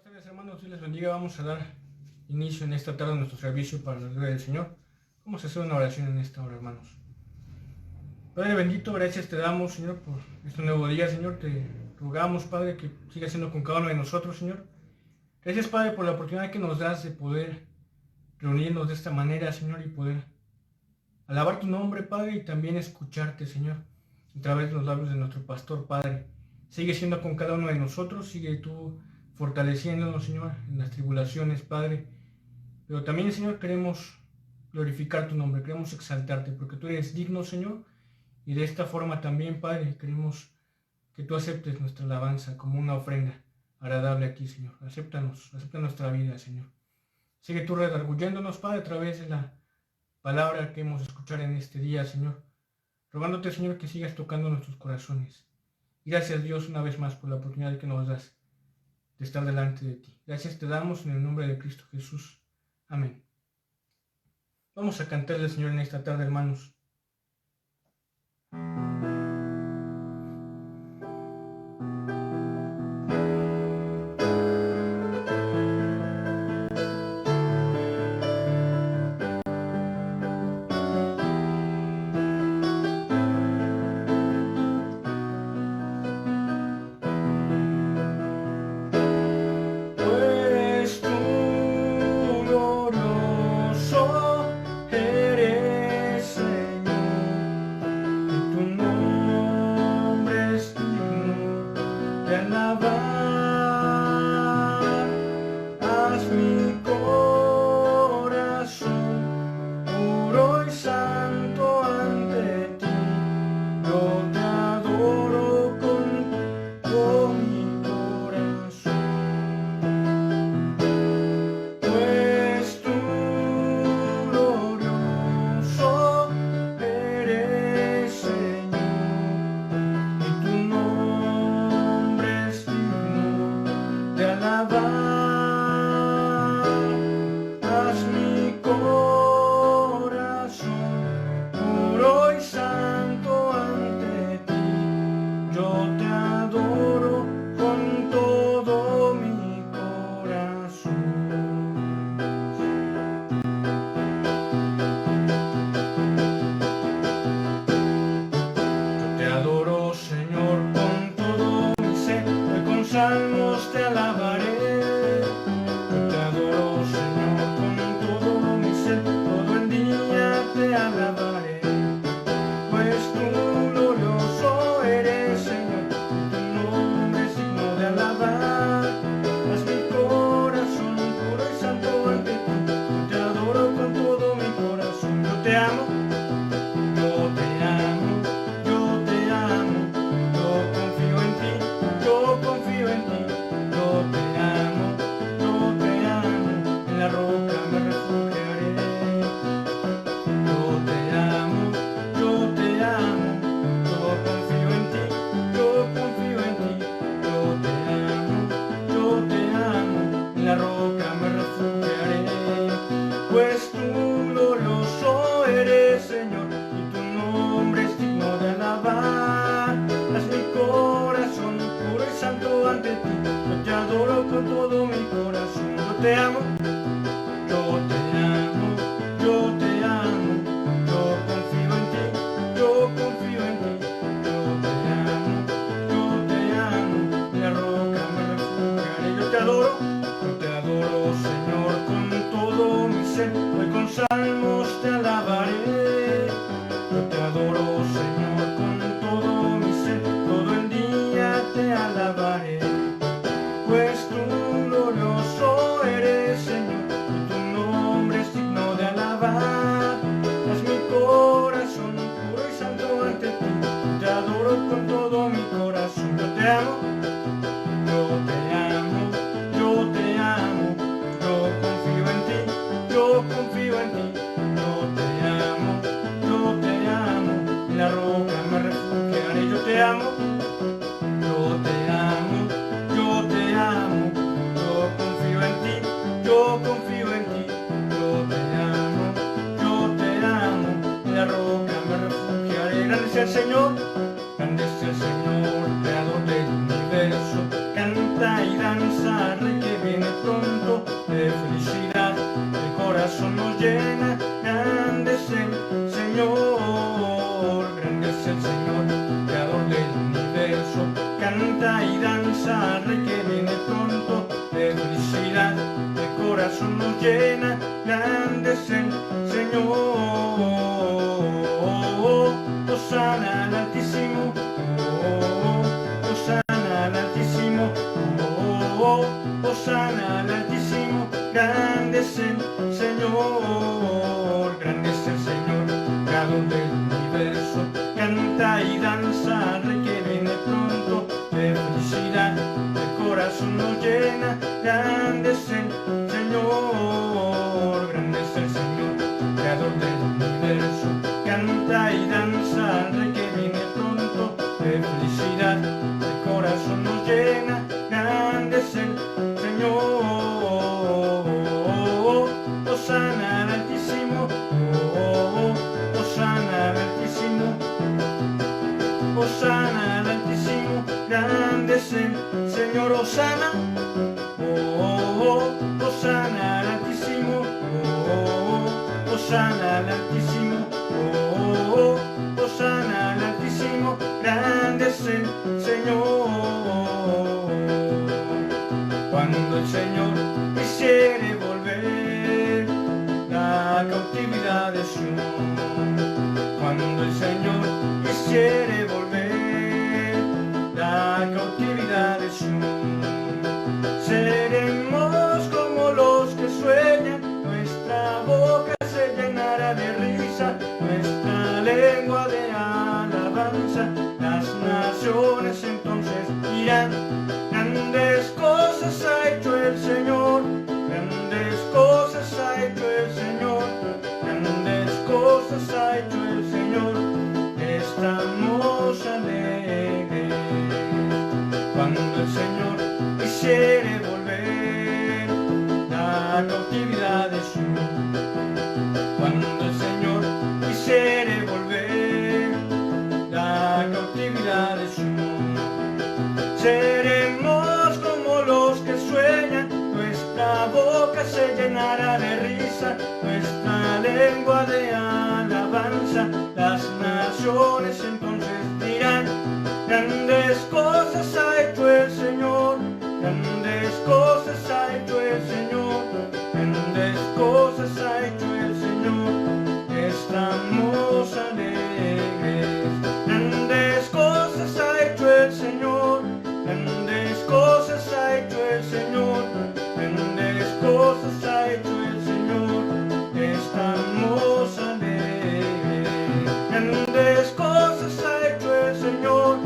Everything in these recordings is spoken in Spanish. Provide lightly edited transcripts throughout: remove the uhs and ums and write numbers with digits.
tardes, hermanos, Dios les bendiga. Vamos a dar inicio en esta tarde a nuestro servicio para la gloria del Señor. Vamos a hacer una oración en esta hora, hermanos. Padre bendito, gracias te damos, Señor, por este nuevo día, Señor. Te rogamos, Padre, que siga siendo con cada uno de nosotros, Señor. Gracias, Padre, por la oportunidad que nos das de poder reunirnos de esta manera, Señor, y poder alabar tu nombre, Padre, y también escucharte, Señor, a través de los labios de nuestro pastor, Padre. Sigue siendo con cada uno de nosotros, sigue tú fortaleciéndonos, Señor, en las tribulaciones, Padre. Pero también, Señor, queremos glorificar tu nombre, queremos exaltarte, porque tú eres digno, Señor, y de esta forma también, Padre, queremos que tú aceptes nuestra alabanza como una ofrenda agradable aquí, Señor. Acéptanos, acepta nuestra vida, Señor. Sigue tú redarguyéndonos, Padre, a través de la palabra que hemos de escuchar en este día, Señor. Rogándote, Señor, que sigas tocando nuestros corazones. Y gracias, Dios, una vez más por la oportunidad que nos das de estar delante de ti. Gracias te damos en el nombre de Cristo Jesús. Amén. Vamos a cantarle al Señor en esta tarde, hermanos. Salmos te alabaré, yo te adoro, Señor, con todo mi ser, todo el día te alabaré, pues tú glorioso eres, Señor, tu nombre es digno de alabar, haz mi corazón puro y santo ante ti, yo te adoro con todo mi corazón, yo te amo, yo te amo, yo te amo, yo confío en ti, yo confío en ti, yo te amo, en la roca me refugiaré. Yo te amo, yo te amo, yo confío en ti, yo confío en ti, yo te amo, en la roca me refugiaré. Pues tú glorioso eres, Señor, y tu nombre es digno de alabar. Haz mi corazón puro y santo ante ti, yo te adoro con todo mi corazón. Yo te amo, yo te amo, yo te amo, yo confío en ti, yo confío en ti, yo te amo, en la roca me refugiaré. Yo te adoro, Señor, con todo mi ser, hoy con salmos te alabaré. Yo te adoro, Señor, con todo mi ser, todo el día te alabaré. Pues tú glorioso eres, Señor, y tu nombre es digno de alabar. Haz mi corazón puro y santo ante ti, te adoro con todo mi corazón. Yo te amo, yo te amo, yo te amo, yo confío en ti, yo confío en ti, yo te amo, en la roca me refugiaré. Yo te amo, yo te amo, yo te amo, yo confío en ti, yo confío en ti, yo te amo, en la roca me refugiaré. Grande sea el Señor, creador del universo, canta y danza, Rey que viene de felicidad, el corazón nos llena. Grande es el Señor, grande es el Señor, creador del universo. Canta y danza, Rey que viene pronto, de felicidad, el corazón nos llena. Grande es el Señor, Hosana al Altísimo, Hosana al Altísimo, Hosana al Altísimo. Grande es el Señor, grande es el Señor, creador del universo. Canta y danza, Rey que viene pronto, de felicidad, el corazón nos llena. Grande es el Señor, grande es el Señor, creador del universo. Canta y danza, Rey que viene pronto, de felicidad, el corazón nos llena. Grande es el Señor, Hosana al Altísimo, Hosana al Altísimo, Hosana al Altísimo. Grande es el Señor, Hosana, Hosana al Altísimo, Hosana al Altísimo, Hosana al Altísimo. Grande es el Señor. Cuando el Señor quisiere volver la cautividad de Sion, cuando el Señor quisiere volver la cautividad de Sion, seremos como los que sueñan, nuestra boca se llenará de risa, nuestra lengua de alabanza. Las naciones entonces dirán: grandes cosas ha hecho el Señor, grandes cosas ha hecho el Señor, grandes cosas ha hecho el Señor. Estamos alegres. Cuando el Señor quisiere volver la cautividad de Sion, cuando el Señor quisiere volver la cautividad de Sion, seremos como los que sueñan, nuestra boca se llenará de risa, nuestra lengua de alabanza. Las naciones entonces dirán: grandes cosas ha hecho el Señor, grandes cosas ha hecho el Señor, grandes cosas ha hecho el Señor. Estamos alegres. Grandes cosas ha hecho el Señor, grandes cosas ha hecho el Señor, grandes cosas ha hecho el Señor. Estamos alegres. Grandes cosas ha hecho el Señor,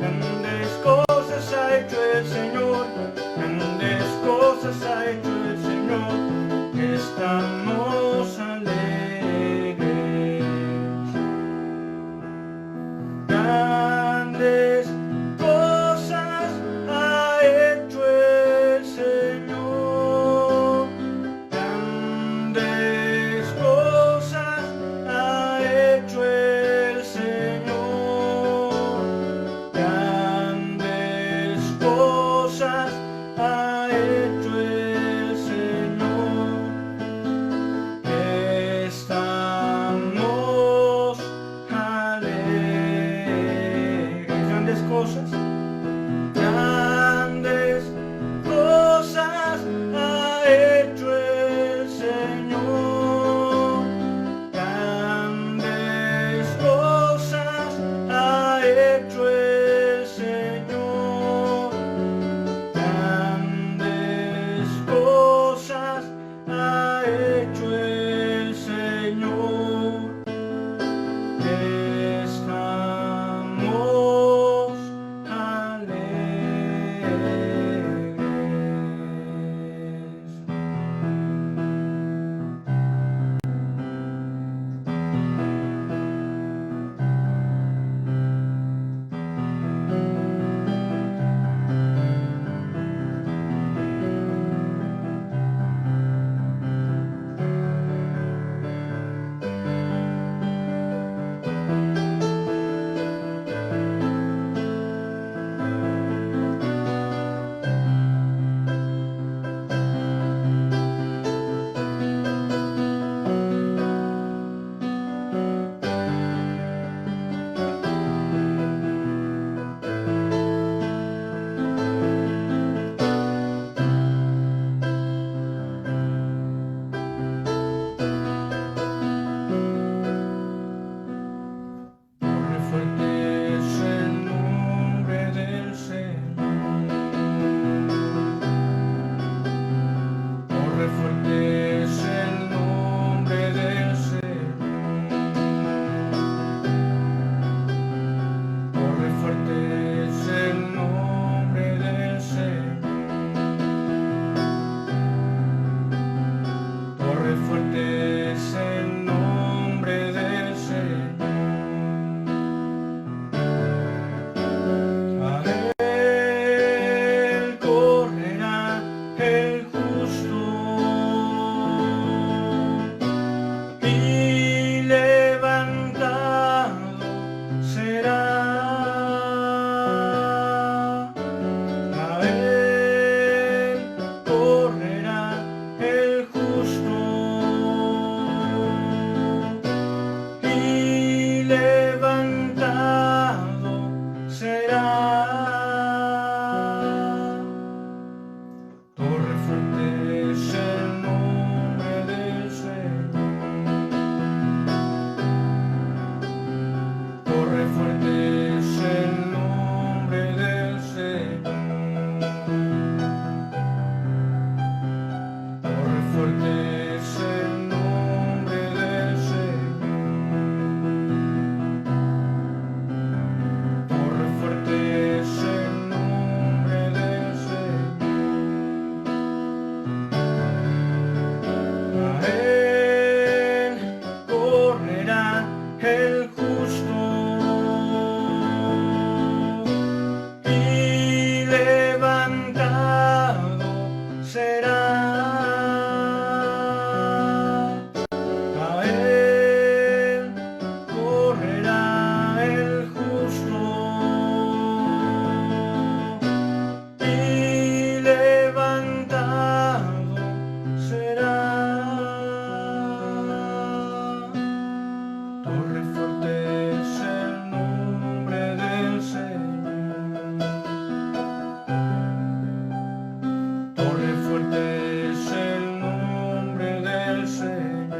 grandes cosas ha hecho el Señor, grandes cosas ha hecho el Señor. Estamos alegres. Grandes cosas ha hecho el Señor. fuerte es el nombre del Señor. Torre fuerte es el nombre del Señor. A él correrá el justo y levantado será. A él correrá el justo y levantado será. Torre fuerte es el nombre del Señor. Torre fuerte es el nombre del Señor.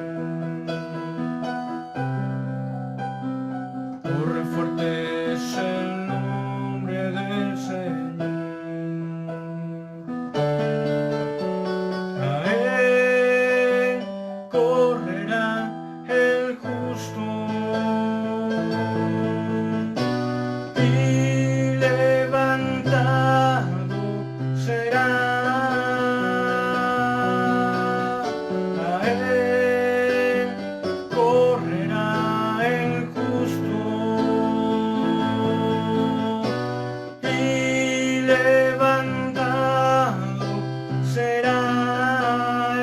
Torre fuerte es el nombre del Señor. A él correrá el justo y levantado será. A él correrá el justo y levantado será.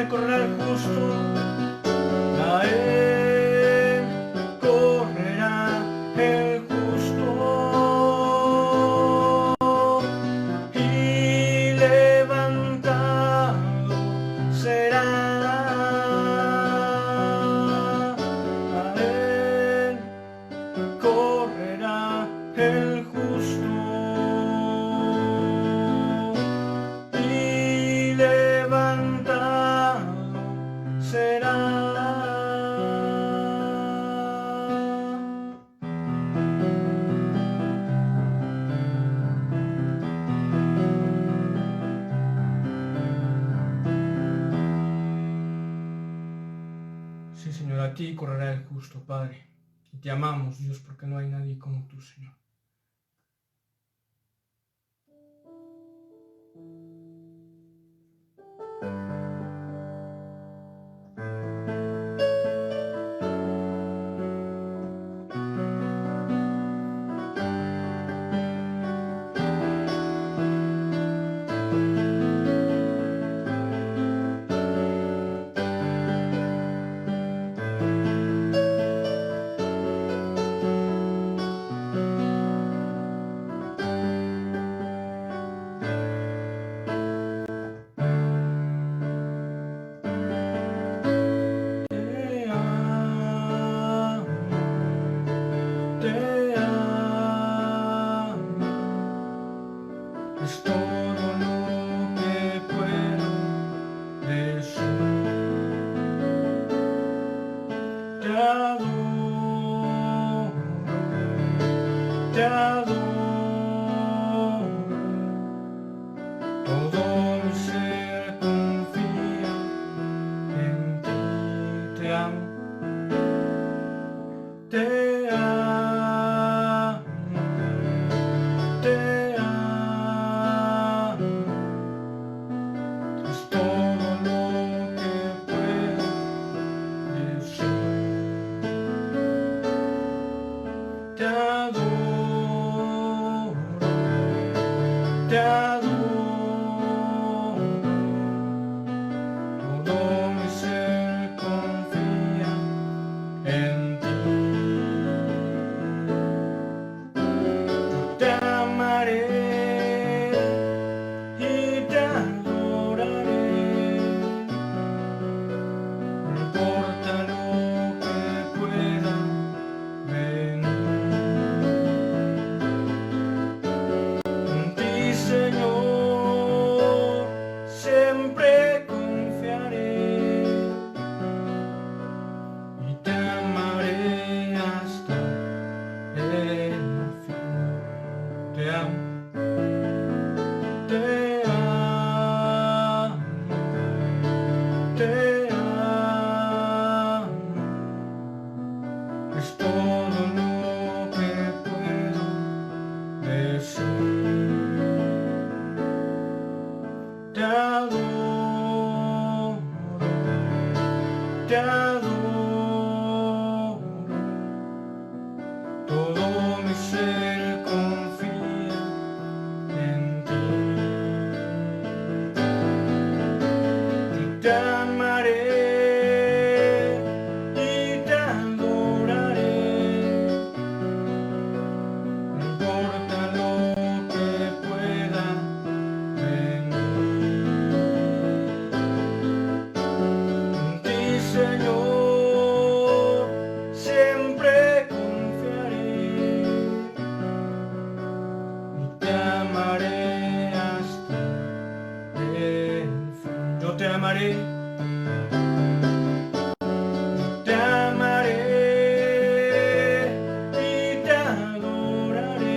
Correrá el justo. A él correrá el justo y levantado será. A él correrá el justo y levantado será. Sí, Señor, a ti correrá el justo, Padre. Y te amamos, Dios, porque no hay nadie como tú, Señor. Te amo, es todo lo que puedo decir. Te adoro, te adoro. Todo mi ser confía en ti. Te amo, te amo, te amo. Es todo lo que puedo decir. Te adoro. te adoro, todo mi ser confía en ti. Y te amaré y te adoraré, no importa lo que pueda venir. En ti, Señor, siempre confiaré y te amaré hasta el fin. Yo te amaré. Te amaré y te adoraré,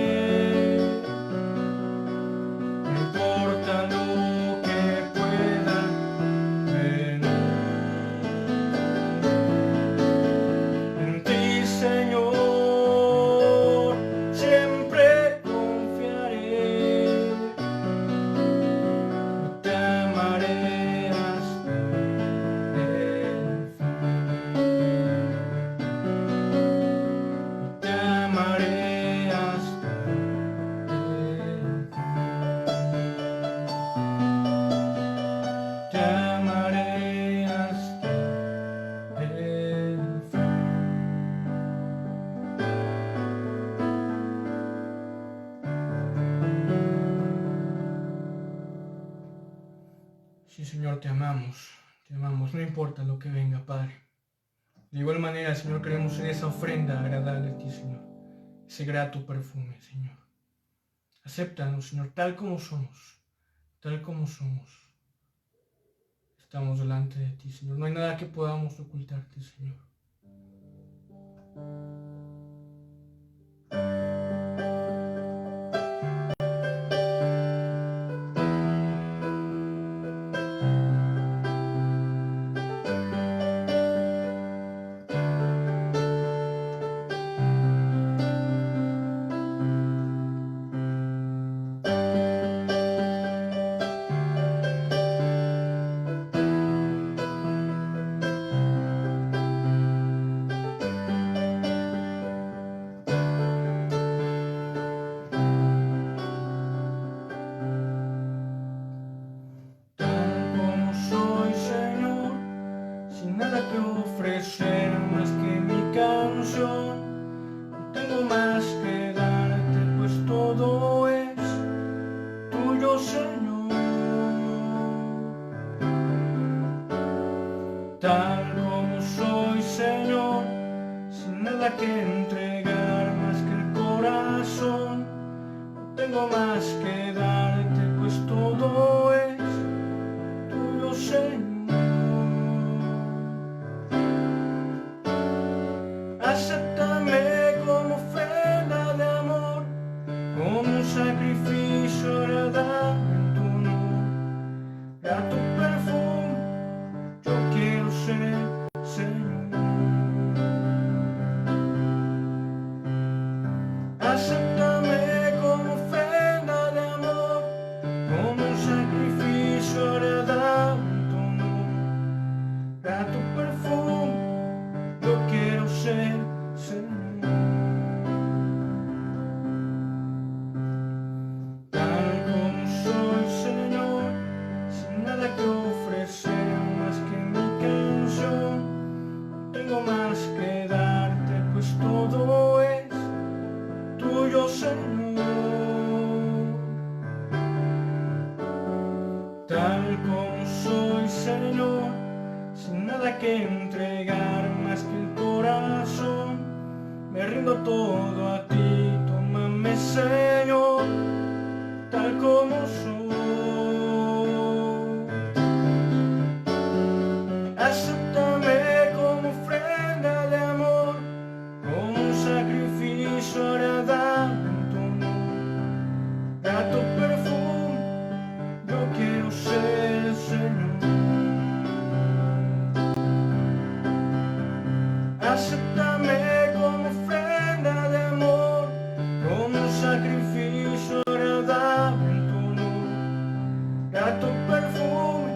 no importa lo que pueda venir. En ti, Señor, siempre confiaré y te amaré hasta el fin. Te amaré hasta el fin. Te amaré hasta el fin. Sí, Señor, te amamos, no importa lo que venga, Padre. De igual manera, Señor, queremos ser esa ofrenda agradable a ti, Señor, ese grato perfume, Señor. Acéptanos, Señor, tal como somos, tal como somos. Estamos delante de ti, Señor. No hay nada que podamos ocultarte, Señor. Nada que ofrecer más que mi canción, no tengo más que darte, pues todo es tuyo, Señor. Tal como soy, Señor, sin nada que entregar más que el corazón, no tengo más que darte, pues todo es tuyo, Señor. Acéptame como ofrenda de amor, como un sacrificio agradable en tu honor. A tu perfume yo quiero ser, Señor. Acéptame como ofrenda de amor, como un sacrificio agradable en tu honor. A tu perfume yo quiero ser, Señor. Tal como soy, Señor, sin nada que ofrecer más que mi canción, no tengo más que darte, pues todo es tuyo, Señor. Tal como soy, Señor, sin nada que entregar más que el corazón, me rindo todo a ti, tómame, Señor, tal como soy. Acéptame como ofrenda de amor, como un sacrificio agradable en tu honor. A tu perfume yo quiero ser, Señor. Acéptame como ofrenda de amor, como un sacrificio agradable en tu honor. A tu perfume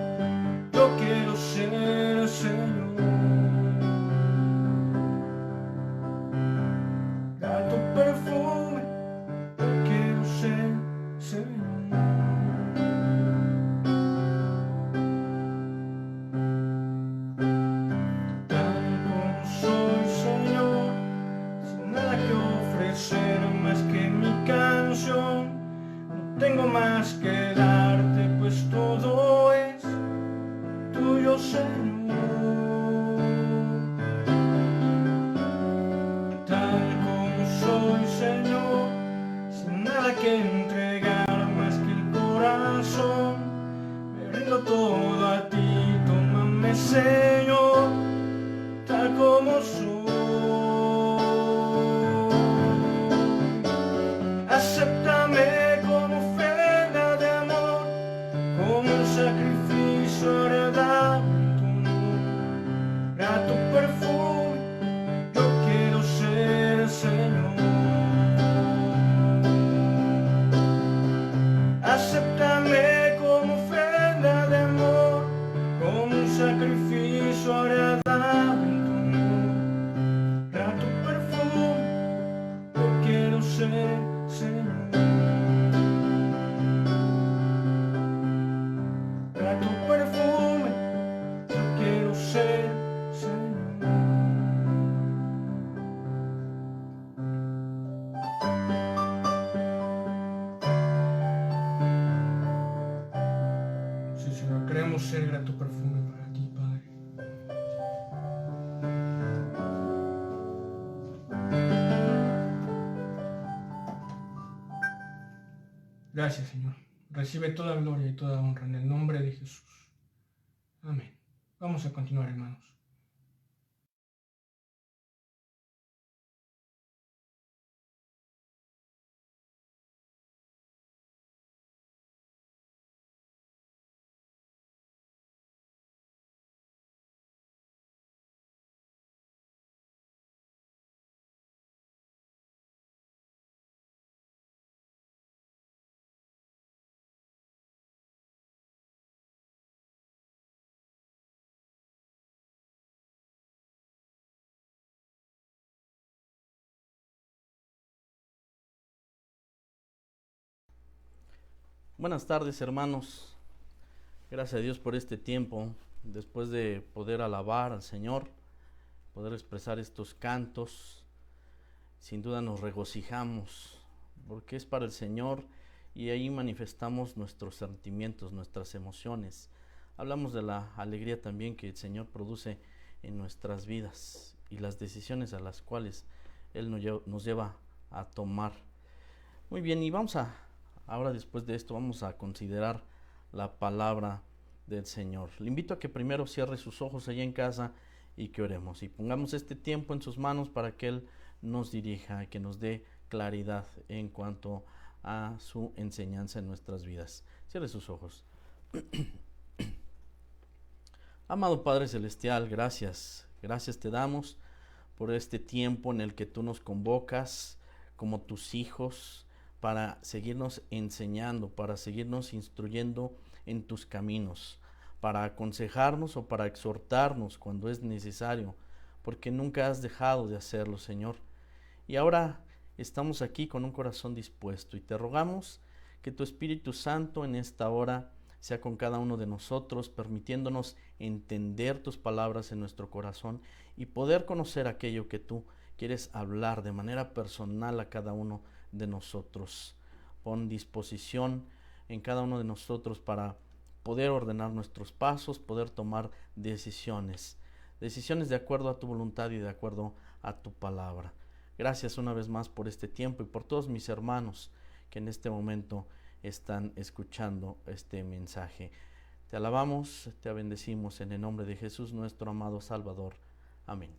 quiero, Señor, tal como soy, Señor, sin nada que entregar más que el corazón. Me rindo todo a ti, tómame, Señor, tal como soy. Acéptame como ofrenda de amor, como un sacrificio agradable en tu honor. Grato perfume, yo quiero ser, Señor. Acéptame como ofrenda de amor, como un sacrificio agradable en tu honor. Grato perfume, yo quiero ser, Señor. Grato perfume, yo quiero ser, Señor. Sí, Señor, queremos ser grato perfume para ti, Padre. Gracias, Señor. Recibe toda gloria y toda honra en el nombre de Jesús. Amén. Vamos a continuar, hermanos. Buenas tardes, hermanos. Gracias a Dios por este tiempo, después de poder alabar al Señor, poder expresar estos cantos. Sin duda nos regocijamos, porque es para el Señor y ahí manifestamos nuestros sentimientos, nuestras emociones. Hablamos de la alegría también que el Señor produce en nuestras vidas y las decisiones a las cuales Él nos lleva a tomar. Muy bien, y ahora después de esto vamos a considerar la palabra del Señor. Le invito a que primero cierre sus ojos allá en casa y que oremos y pongamos este tiempo en sus manos para que Él nos dirija y que nos dé claridad en cuanto a su enseñanza en nuestras vidas. Cierre sus ojos. Amado Padre Celestial, gracias te damos por este tiempo en el que tú nos convocas como tus hijos para seguirnos enseñando, para seguirnos instruyendo en tus caminos, para aconsejarnos o para exhortarnos cuando es necesario, porque nunca has dejado de hacerlo, Señor. Y ahora estamos aquí con un corazón dispuesto y te rogamos que tu Espíritu Santo en esta hora sea con cada uno de nosotros, permitiéndonos entender tus palabras en nuestro corazón y poder conocer aquello que tú quieres hablar de manera personal a cada uno de nosotros. Pon disposición en cada uno de nosotros para poder ordenar nuestros pasos, poder tomar decisiones de acuerdo a tu voluntad y de acuerdo a tu palabra. Gracias una vez más por este tiempo y por todos mis hermanos que en este momento están escuchando este mensaje. Te alabamos, te bendecimos en el nombre de Jesús, nuestro amado Salvador. Amén.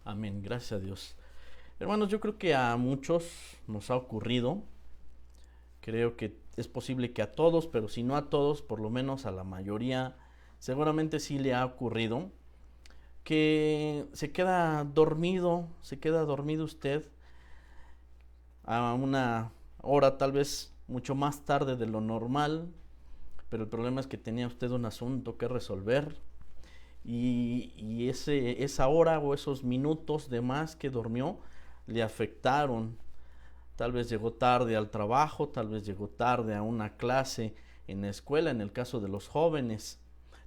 Amén, gracias a Dios. Hermanos, yo creo que a muchos nos ha ocurrido, creo que es posible que a todos, pero si no a todos, por lo menos a la mayoría, seguramente sí le ha ocurrido, que se queda dormido usted a una hora tal vez mucho más tarde de lo normal, pero el problema es que tenía usted un asunto que resolver y esa hora o esos minutos de más que durmió le afectaron. Tal vez llegó tarde al trabajo, tal vez llegó tarde a una clase en la escuela, en el caso de los jóvenes.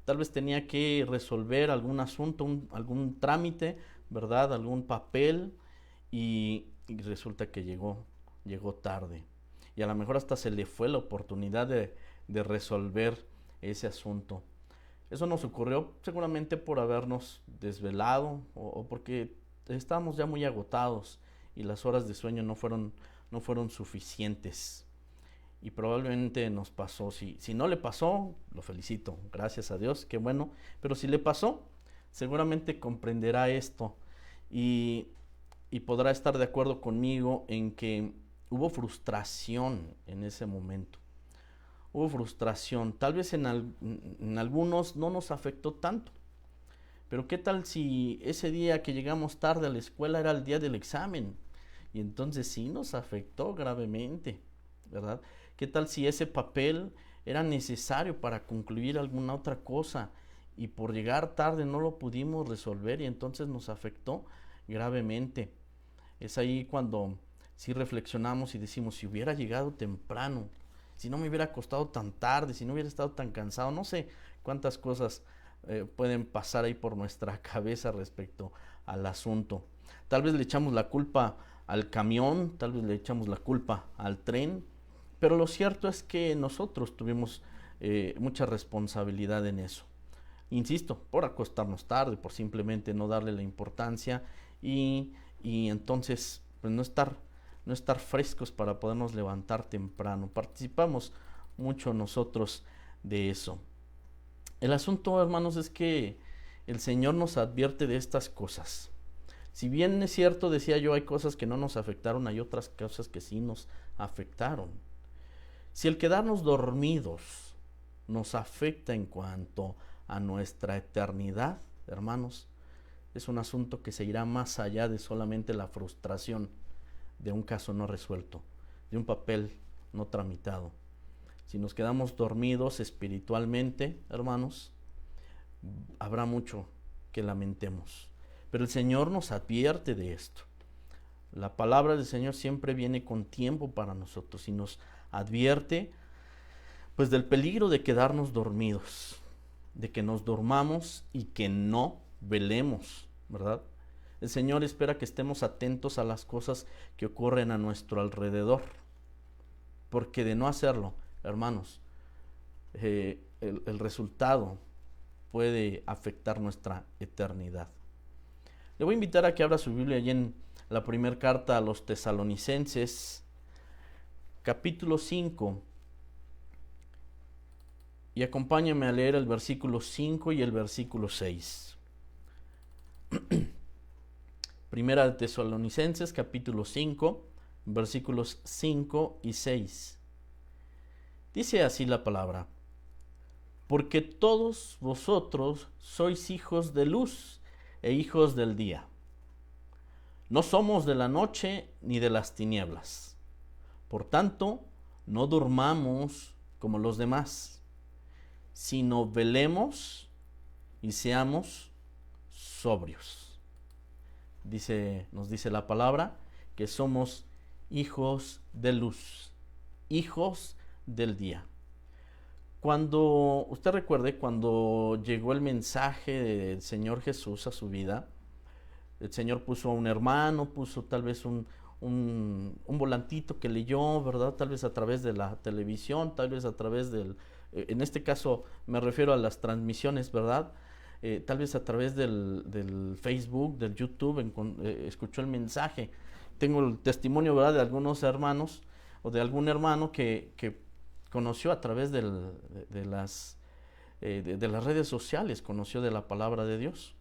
Tal vez tenía que resolver algún asunto, algún trámite, ¿verdad? Algún papel y resulta que llegó tarde. Y a lo mejor hasta se le fue la oportunidad de resolver ese asunto. Eso nos ocurrió seguramente por habernos desvelado o porque estábamos ya muy agotados y las horas de sueño no fueron suficientes. Y probablemente nos pasó. Si no le pasó, lo felicito, gracias a Dios, qué bueno. Pero si le pasó, seguramente comprenderá esto y podrá estar de acuerdo conmigo en que hubo frustración en ese momento. Hubo frustración. Tal vez en algunos no nos afectó tanto. Pero ¿qué tal si ese día que llegamos tarde a la escuela era el día del examen? Y entonces sí nos afectó gravemente, ¿verdad? ¿Qué tal si ese papel era necesario para concluir alguna otra cosa y por llegar tarde no lo pudimos resolver y entonces nos afectó gravemente? Es ahí cuando sí reflexionamos y decimos, si hubiera llegado temprano, si no me hubiera acostado tan tarde, si no hubiera estado tan cansado, no sé cuántas cosas pueden pasar ahí por nuestra cabeza respecto al asunto. Tal vez le echamos la culpa al camión, tal vez le echamos la culpa al tren, pero lo cierto es que nosotros tuvimos mucha responsabilidad en eso. Insisto, por acostarnos tarde, por simplemente no darle la importancia y entonces pues no estar frescos para podernos levantar temprano. Participamos mucho nosotros de eso. El asunto, hermanos, es que el Señor nos advierte de estas cosas. Si bien es cierto, decía yo, hay cosas que no nos afectaron, hay otras cosas que sí nos afectaron. Si el quedarnos dormidos nos afecta en cuanto a nuestra eternidad, hermanos, es un asunto que se irá más allá de solamente la frustración de un caso no resuelto, de un papel no tramitado. Si nos quedamos dormidos espiritualmente, hermanos, habrá mucho que lamentemos. Pero el Señor nos advierte de esto. La palabra del Señor siempre viene con tiempo para nosotros y nos advierte pues del peligro de quedarnos dormidos, de que nos dormamos y que no velemos, ¿verdad? El Señor espera que estemos atentos a las cosas que ocurren a nuestro alrededor, porque de no hacerlo, hermanos, el resultado puede afectar nuestra eternidad. Le voy a invitar a que abra su Biblia allí en la primera carta a los Tesalonicenses, capítulo 5, y acompáñame a leer el versículo 5 y el versículo 6. Primera de Tesalonicenses, capítulo 5, versículos 5 y 6. Dice así la palabra: porque todos vosotros sois hijos de luz e hijos del día. No somos de la noche ni de las tinieblas. Por tanto, no durmamos como los demás, sino velemos y seamos sobrios. Nos dice la palabra que somos hijos de luz, hijos del día. Cuando usted recuerde, cuando llegó el mensaje del Señor Jesús a su vida, el Señor puso a un hermano, puso tal vez un volantito que leyó, ¿verdad? Tal vez a través de la televisión, tal vez a través en este caso me refiero a las transmisiones, ¿verdad? Tal vez a través del Facebook, del YouTube, escuchó el mensaje. Tengo el testimonio, ¿verdad?, de algunos hermanos o de algún hermano que conoció a través de las redes sociales, conoció de la palabra de Dios.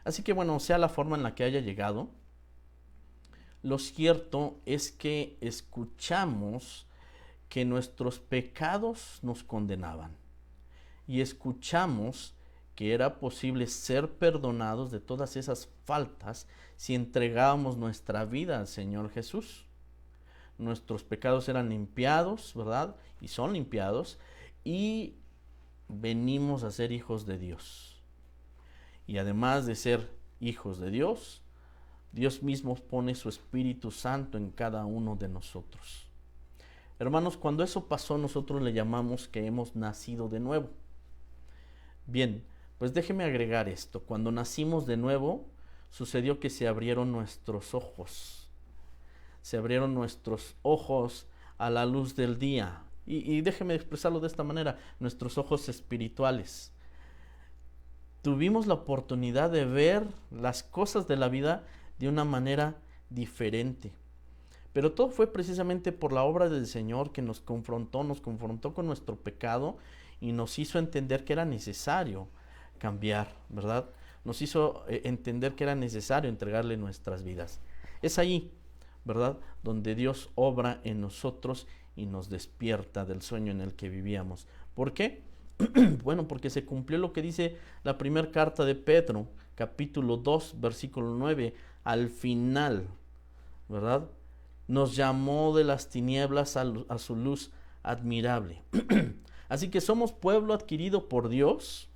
Así que bueno, sea la forma en la que haya llegado, lo cierto es que escuchamos que nuestros pecados nos condenaban y escuchamos que era posible ser perdonados de todas esas faltas si entregábamos nuestra vida al Señor Jesús. Nuestros pecados eran limpiados, ¿verdad? Y son limpiados, y venimos a ser hijos de Dios. Y además de ser hijos de Dios, Dios mismo pone su Espíritu Santo en cada uno de nosotros. Hermanos, cuando eso pasó, nosotros le llamamos que hemos nacido de nuevo. Bien, pues déjeme agregar esto. Cuando nacimos de nuevo, sucedió que se abrieron nuestros ojos. Se abrieron nuestros ojos a la luz del día Y déjeme expresarlo de esta manera, nuestros ojos espirituales. Tuvimos la oportunidad de ver las cosas de la vida de una manera diferente. Pero todo fue precisamente por la obra del Señor que nos confrontó con nuestro pecado y nos hizo entender que era necesario cambiar, ¿verdad? Nos hizo entender que era necesario entregarle nuestras vidas. Es ahí, ¿verdad?, donde Dios obra en nosotros y nos despierta del sueño en el que vivíamos. ¿Por qué? Bueno, porque se cumplió lo que dice la primera carta de Pedro, capítulo 2, versículo 9, al final, ¿verdad? Nos llamó de las tinieblas a su luz admirable. Así que somos pueblo adquirido por Dios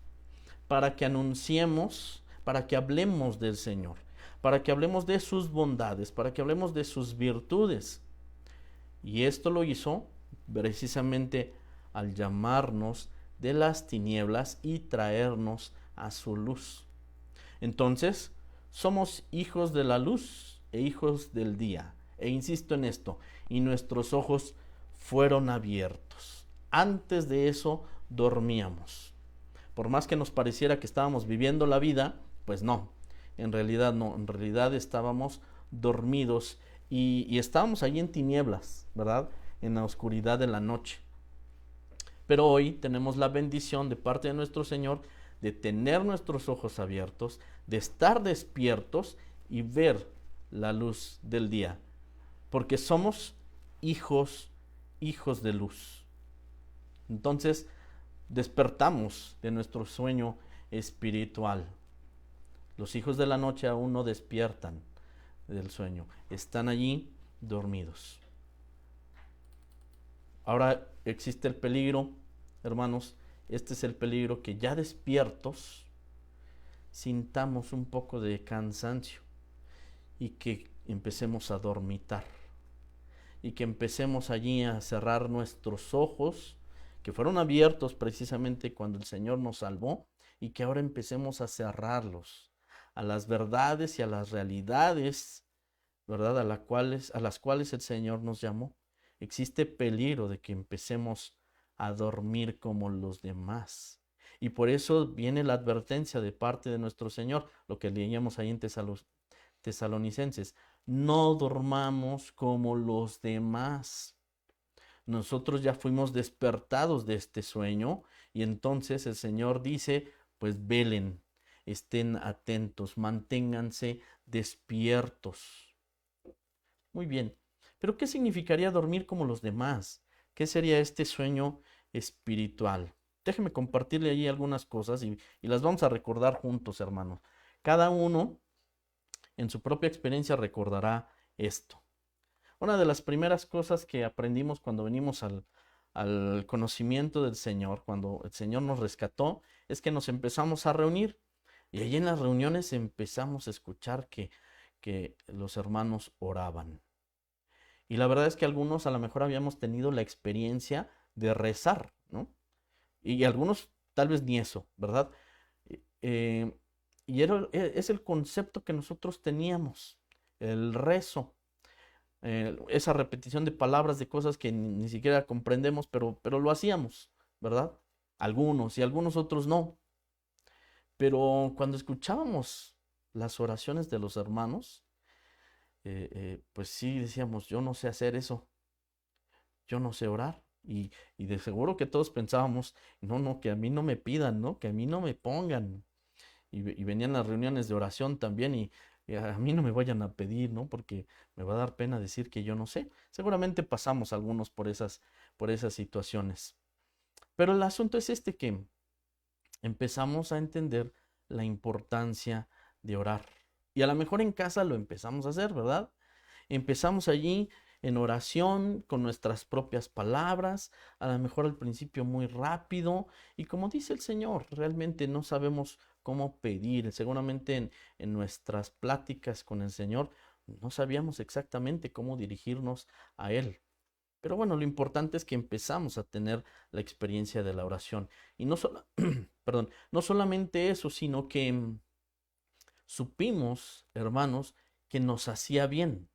para que anunciemos, para que hablemos del Señor, para que hablemos de sus bondades, para que hablemos de sus virtudes. Y esto lo hizo precisamente al llamarnos de las tinieblas y traernos a su luz. Entonces, somos hijos de la luz e hijos del día. E insisto en esto, y nuestros ojos fueron abiertos. Antes de eso dormíamos. Por más que nos pareciera que estábamos viviendo la vida, pues no, en realidad no, en realidad estábamos dormidos y estábamos allí en tinieblas, ¿verdad? En la oscuridad de la noche. Pero hoy tenemos la bendición de parte de nuestro Señor de tener nuestros ojos abiertos, de estar despiertos y ver la luz del día. Porque somos hijos de luz. Entonces, despertamos de nuestro sueño espiritual. Los hijos de la noche aún no despiertan del sueño, están allí dormidos. Ahora existe el peligro, hermanos, este es el peligro, que ya despiertos sintamos un poco de cansancio y que empecemos a dormitar y que empecemos allí a cerrar nuestros ojos, que fueron abiertos precisamente cuando el Señor nos salvó, y que ahora empecemos a cerrarlos a las verdades y a las realidades, ¿verdad?, a las cuales el Señor nos llamó. Existe peligro de que empecemos a dormir como los demás. Y por eso viene la advertencia de parte de nuestro Señor, lo que leíamos ahí en Tesalonicenses: no dormamos como los demás. Nosotros ya fuimos despertados de este sueño, y entonces el Señor dice, pues velen, estén atentos, manténganse despiertos. Muy bien, pero ¿qué significaría dormir como los demás? ¿Qué sería este sueño espiritual? Déjeme compartirle ahí algunas cosas y las vamos a recordar juntos, hermanos. Cada uno en su propia experiencia recordará esto. Una de las primeras cosas que aprendimos cuando venimos al conocimiento del Señor, cuando el Señor nos rescató, es que nos empezamos a reunir. Y allí en las reuniones empezamos a escuchar que los hermanos oraban. Y la verdad es que algunos a lo mejor habíamos tenido la experiencia de rezar, ¿no? Y algunos tal vez ni eso, ¿verdad? Y es el concepto que nosotros teníamos, el rezo, esa repetición de palabras, de cosas que ni siquiera comprendemos, pero lo hacíamos, ¿verdad? Algunos, y algunos otros no. Pero cuando escuchábamos las oraciones de los hermanos, pues sí decíamos, yo no sé hacer eso, yo no sé orar. Y de seguro que todos pensábamos, no, que a mí no me pidan, ¿no? Que a mí no me pongan. Y venían las reuniones de oración también, y a mí no me vayan a pedir, ¿no? Porque me va a dar pena decir que yo no sé. Seguramente pasamos algunos por esas situaciones. Pero el asunto es este, que empezamos a entender la importancia de orar. Y a lo mejor en casa lo empezamos a hacer, ¿verdad? Empezamos allí en oración con nuestras propias palabras, a lo mejor al principio muy rápido, y como dice el Señor, realmente no sabemos cómo pedir. Seguramente en nuestras pláticas con el Señor no sabíamos exactamente cómo dirigirnos a Él. Pero bueno, lo importante es que empezamos a tener la experiencia de la oración. Y perdón, no solamente eso, sino que supimos, hermanos, que nos hacía bien.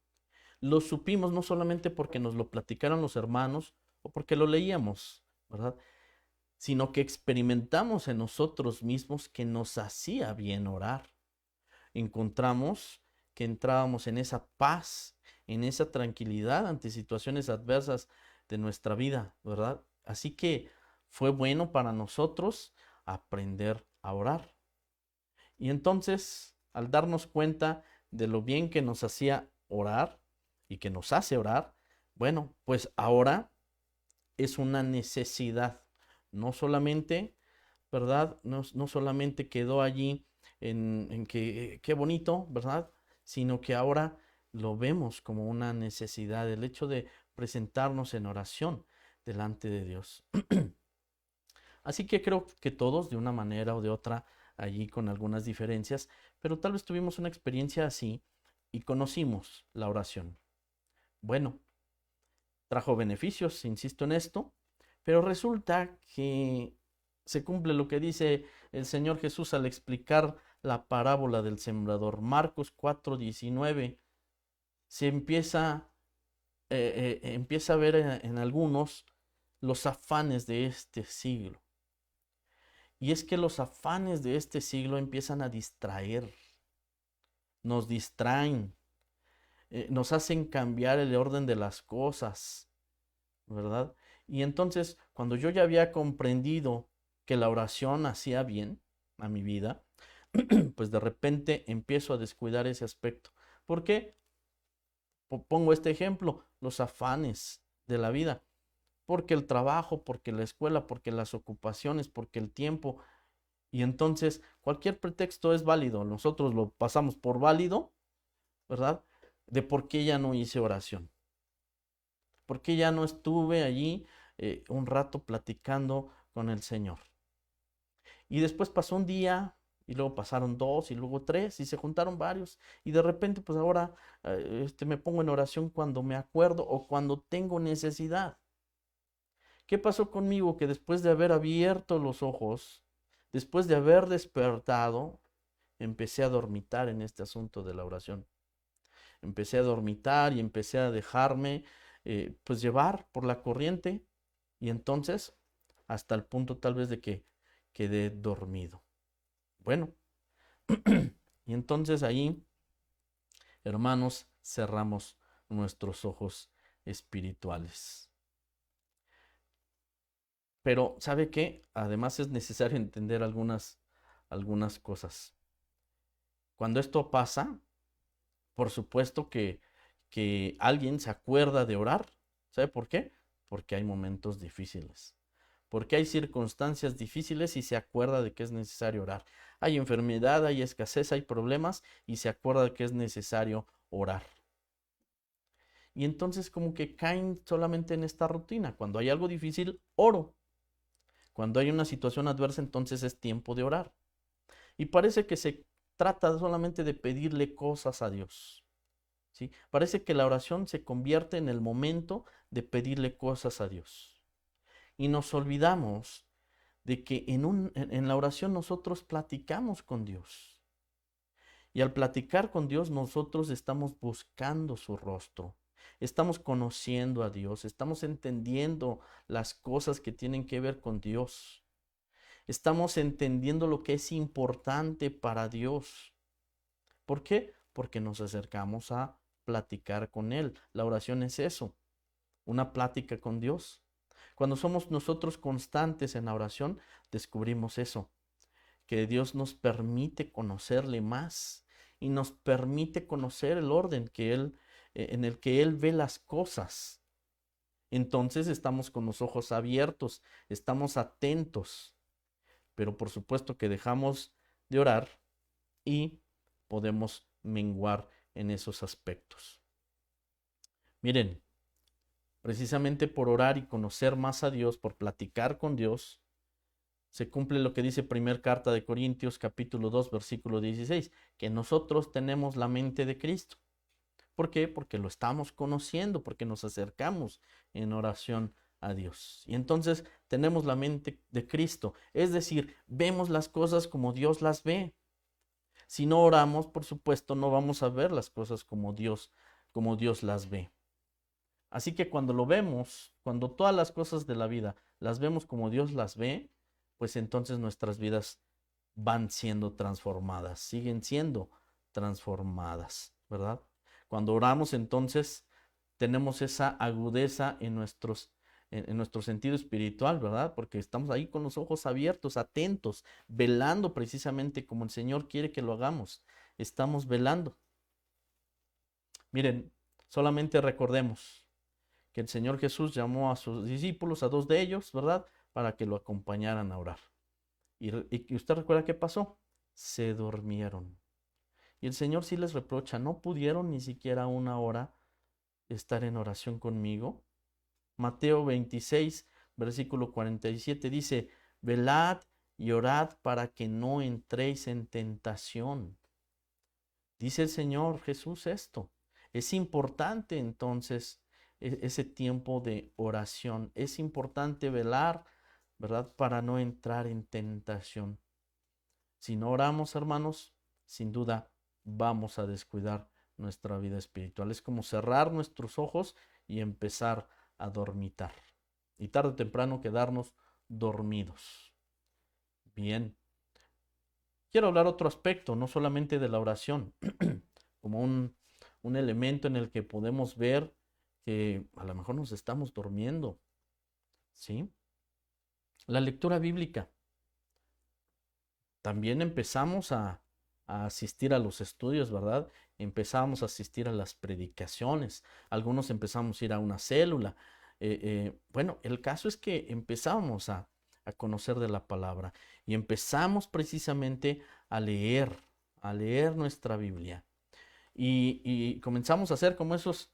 Lo supimos no solamente porque nos lo platicaron los hermanos o porque lo leíamos, ¿verdad? Sino que experimentamos en nosotros mismos que nos hacía bien orar. Encontramos que entrábamos en esa paz, en esa tranquilidad ante situaciones adversas de nuestra vida, ¿verdad? Así que fue bueno para nosotros aprender a orar. Y entonces, al darnos cuenta de lo bien que nos hacía orar y que nos hace orar, bueno, pues ahora es una necesidad. No solamente, ¿verdad? No solamente quedó allí en que qué bonito, ¿verdad? Sino que ahora lo vemos como una necesidad, el hecho de presentarnos en oración delante de Dios. Así que creo que todos, de una manera o de otra, allí con algunas diferencias, pero tal vez tuvimos una experiencia así y conocimos la oración. Bueno, trajo beneficios, insisto en esto, pero resulta que se cumple lo que dice el Señor Jesús al explicar la parábola del sembrador. Marcos 4:19 se empieza a ver en algunos los afanes de este siglo. Y es que los afanes de este siglo empiezan a distraer, nos distraen, nos hacen cambiar el orden de las cosas, ¿verdad? Y entonces, cuando yo ya había comprendido que la oración hacía bien a mi vida, pues de repente empiezo a descuidar ese aspecto. ¿Por qué? Pongo este ejemplo, los afanes de la vida. Porque el trabajo, porque la escuela, porque las ocupaciones, porque el tiempo. Y entonces cualquier pretexto es válido. Nosotros lo pasamos por válido, ¿verdad? De por qué ya no hice oración. ¿Por qué ya no estuve allí un rato platicando con el Señor? Y después pasó un día, y luego pasaron dos, y luego tres, y se juntaron varios. Y de repente, pues ahora me pongo en oración cuando me acuerdo o cuando tengo necesidad. ¿Qué pasó conmigo? Que después de haber abierto los ojos, después de haber despertado, empecé a dormitar en este asunto de la oración. Empecé a dormitar y empecé a dejarme pues llevar por la corriente y entonces hasta el punto tal vez de que quedé dormido. Bueno, y entonces ahí, hermanos, cerramos nuestros ojos espirituales. Pero, ¿sabe qué? Además es necesario entender algunas cosas. Cuando esto pasa, por supuesto que alguien se acuerda de orar. ¿Sabe por qué? Porque hay momentos difíciles. Porque hay circunstancias difíciles y se acuerda de que es necesario orar. Hay enfermedad, hay escasez, hay problemas y se acuerda de que es necesario orar. Y entonces como que caen solamente en esta rutina. Cuando hay algo difícil, oro. Cuando hay una situación adversa, entonces es tiempo de orar. Y parece que se trata solamente de pedirle cosas a Dios. ¿Sí? Parece que la oración se convierte en el momento de pedirle cosas a Dios. Y nos olvidamos de que en la oración nosotros platicamos con Dios. Y al platicar con Dios nosotros estamos buscando su rostro. Estamos conociendo a Dios, estamos entendiendo las cosas que tienen que ver con Dios. Estamos entendiendo lo que es importante para Dios. ¿Por qué? Porque nos acercamos a platicar con Él. La oración es eso, una plática con Dios. Cuando somos nosotros constantes en la oración, descubrimos eso, que Dios nos permite conocerle más y nos permite conocer el orden en el que Él ve las cosas. Entonces estamos con los ojos abiertos, estamos atentos, pero por supuesto que dejamos de orar y podemos menguar en esos aspectos. Miren, precisamente por orar y conocer más a Dios, por platicar con Dios, se cumple lo que dice primera carta de Corintios capítulo 2 versículo 16, que nosotros tenemos la mente de Cristo. ¿Por qué? Porque lo estamos conociendo, porque nos acercamos en oración a Dios. Y entonces tenemos la mente de Cristo, es decir, vemos las cosas como Dios las ve. Si no oramos, por supuesto, no vamos a ver las cosas como Dios las ve. Así que cuando lo vemos, cuando todas las cosas de la vida las vemos como Dios las ve, pues entonces nuestras vidas van siendo transformadas, siguen siendo transformadas, ¿verdad? Cuando oramos entonces tenemos esa agudeza en nuestro sentido espiritual, ¿verdad? Porque estamos ahí con los ojos abiertos, atentos, velando precisamente como el Señor quiere que lo hagamos. Estamos velando. Miren, solamente recordemos que el Señor Jesús llamó a sus discípulos, a dos de ellos, ¿verdad? Para que lo acompañaran a orar. Y usted recuerda qué pasó. Se durmieron. Y el Señor sí les reprocha, no pudieron ni siquiera una hora estar en oración conmigo. Mateo 26, versículo 47 dice, velad y orad para que no entréis en tentación. Dice el Señor Jesús esto. Es importante entonces ese tiempo de oración. Es importante velar, ¿verdad? Para no entrar en tentación. Si no oramos, hermanos, sin duda vamos a descuidar nuestra vida espiritual. Es como cerrar nuestros ojos y empezar a dormitar. Y tarde o temprano quedarnos dormidos. Bien. Quiero hablar otro aspecto, no solamente de la oración, como un elemento en el que podemos ver que a lo mejor nos estamos durmiendo. ¿Sí? La lectura bíblica. También empezamos a asistir a los estudios, ¿verdad? Empezamos a asistir a las predicaciones. Algunos empezamos a ir a una célula. Bueno, el caso es que empezamos a conocer de la palabra y empezamos precisamente a leer nuestra Biblia. Y comenzamos a hacer como esos,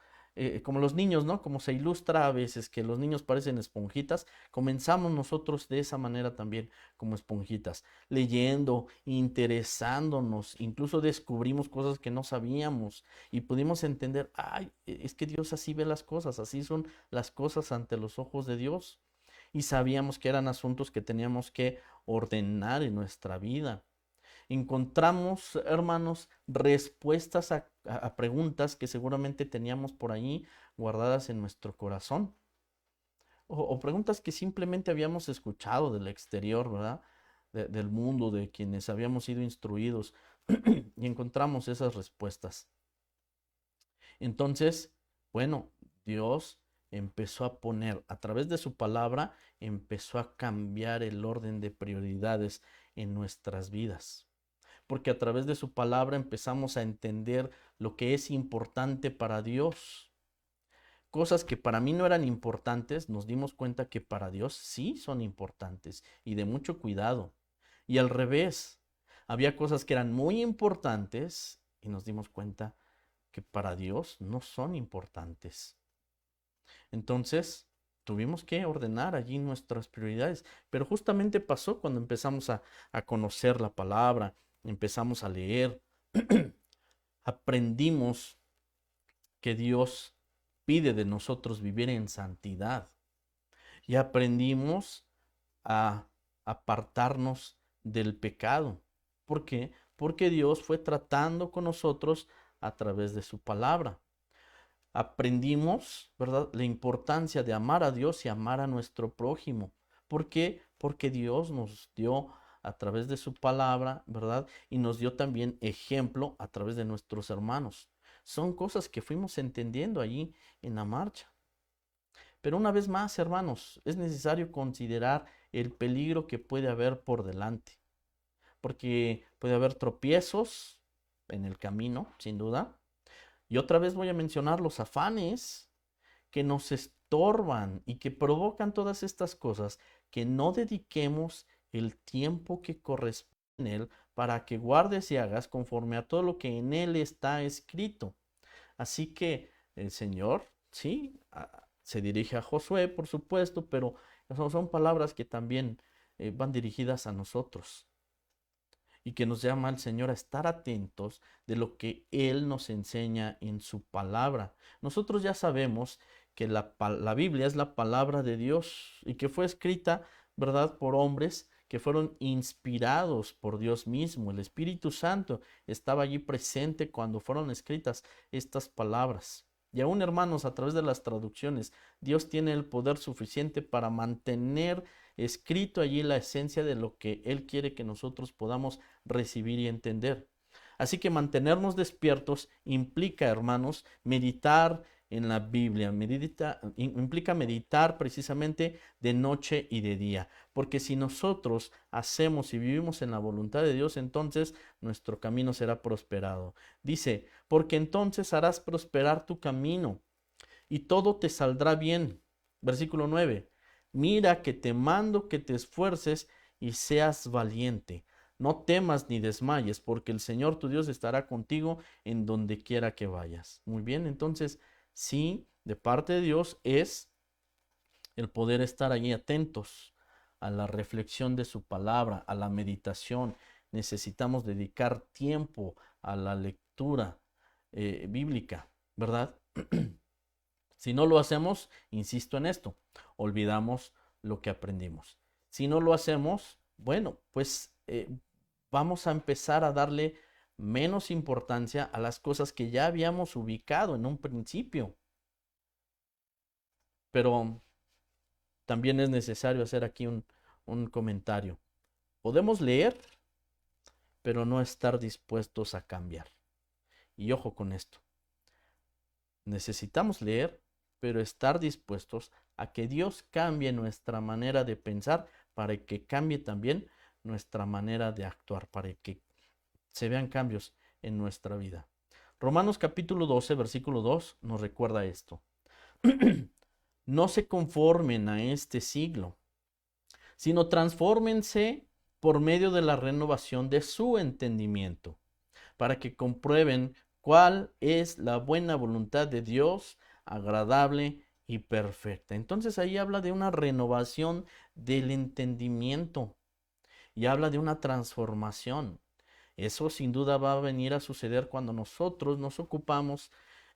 como los niños, ¿no? Como se ilustra a veces que los niños parecen esponjitas, comenzamos nosotros de esa manera también como esponjitas, leyendo, interesándonos, incluso descubrimos cosas que no sabíamos y pudimos entender, ay, es que Dios así ve las cosas, así son las cosas ante los ojos de Dios. Y sabíamos que eran asuntos que teníamos que ordenar en nuestra vida. Encontramos, hermanos, respuestas a preguntas que seguramente teníamos por ahí guardadas en nuestro corazón. O preguntas que simplemente habíamos escuchado del exterior, ¿verdad? Del mundo, de quienes habíamos sido instruidos. Y encontramos esas respuestas. Entonces, bueno, Dios empezó a poner, a través de su palabra, empezó a cambiar el orden de prioridades en nuestras vidas. Porque a través de su palabra empezamos a entender lo que es importante para Dios. Cosas que para mí no eran importantes, nos dimos cuenta que para Dios sí son importantes y de mucho cuidado. Y al revés, había cosas que eran muy importantes y nos dimos cuenta que para Dios no son importantes. Entonces, tuvimos que ordenar allí nuestras prioridades. Pero justamente pasó cuando empezamos a conocer la palabra, empezamos a leer, aprendimos que Dios pide de nosotros vivir en santidad y aprendimos a apartarnos del pecado. ¿Por qué? Porque Dios fue tratando con nosotros a través de su palabra. Aprendimos, ¿verdad?, la importancia de amar a Dios y amar a nuestro prójimo. ¿Por qué? Porque Dios nos dio a través de su palabra, ¿verdad? Y nos dio también ejemplo a través de nuestros hermanos. Son cosas que fuimos entendiendo allí en la marcha. Pero una vez más, hermanos, es necesario considerar el peligro que puede haber por delante. Porque puede haber tropiezos en el camino, sin duda. Y otra vez voy a mencionar los afanes que nos estorban y que provocan todas estas cosas, que no dediquemos el tiempo que corresponde en él para que guardes y hagas conforme a todo lo que en él está escrito. Así que el Señor, sí, se dirige a Josué, por supuesto, pero son palabras que también van dirigidas a nosotros y que nos llama el Señor a estar atentos de lo que Él nos enseña en su palabra. Nosotros ya sabemos que la Biblia es la palabra de Dios y que fue escrita, ¿verdad?, por hombres que fueron inspirados por Dios mismo. El Espíritu Santo estaba allí presente cuando fueron escritas estas palabras. Y aún, hermanos, a través de las traducciones, Dios tiene el poder suficiente para mantener escrito allí la esencia de lo que Él quiere que nosotros podamos recibir y entender. Así que mantenernos despiertos implica, hermanos, meditar en la Biblia, implica meditar precisamente de noche y de día, porque si nosotros hacemos y vivimos en la voluntad de Dios, entonces nuestro camino será prosperado. Dice, porque entonces harás prosperar tu camino y todo te saldrá bien. Versículo 9. Mira que te mando que te esfuerces y seas valiente. No temas ni desmayes, porque el Señor tu Dios estará contigo en donde quiera que vayas. Muy bien, entonces, sí, de parte de Dios es el poder estar allí atentos a la reflexión de su palabra, a la meditación. Necesitamos dedicar tiempo a la lectura bíblica, ¿verdad? Si no lo hacemos, insisto en esto, olvidamos lo que aprendimos. Si no lo hacemos, bueno, pues vamos a empezar a darle menos importancia a las cosas que ya habíamos ubicado en un principio. Pero también es necesario hacer aquí un comentario. Podemos leer, pero no estar dispuestos a cambiar. Y ojo con esto. Necesitamos leer, pero estar dispuestos a que Dios cambie nuestra manera de pensar para que cambie también nuestra manera de actuar, para que se vean cambios en nuestra vida. Romanos capítulo 12, versículo 2 nos recuerda esto. No se conformen a este siglo, sino transfórmense por medio de la renovación de su entendimiento, para que comprueben cuál es la buena voluntad de Dios, agradable y perfecta. Entonces ahí habla de una renovación del entendimiento y habla de una transformación. Eso sin duda va a venir a suceder cuando nosotros nos ocupamos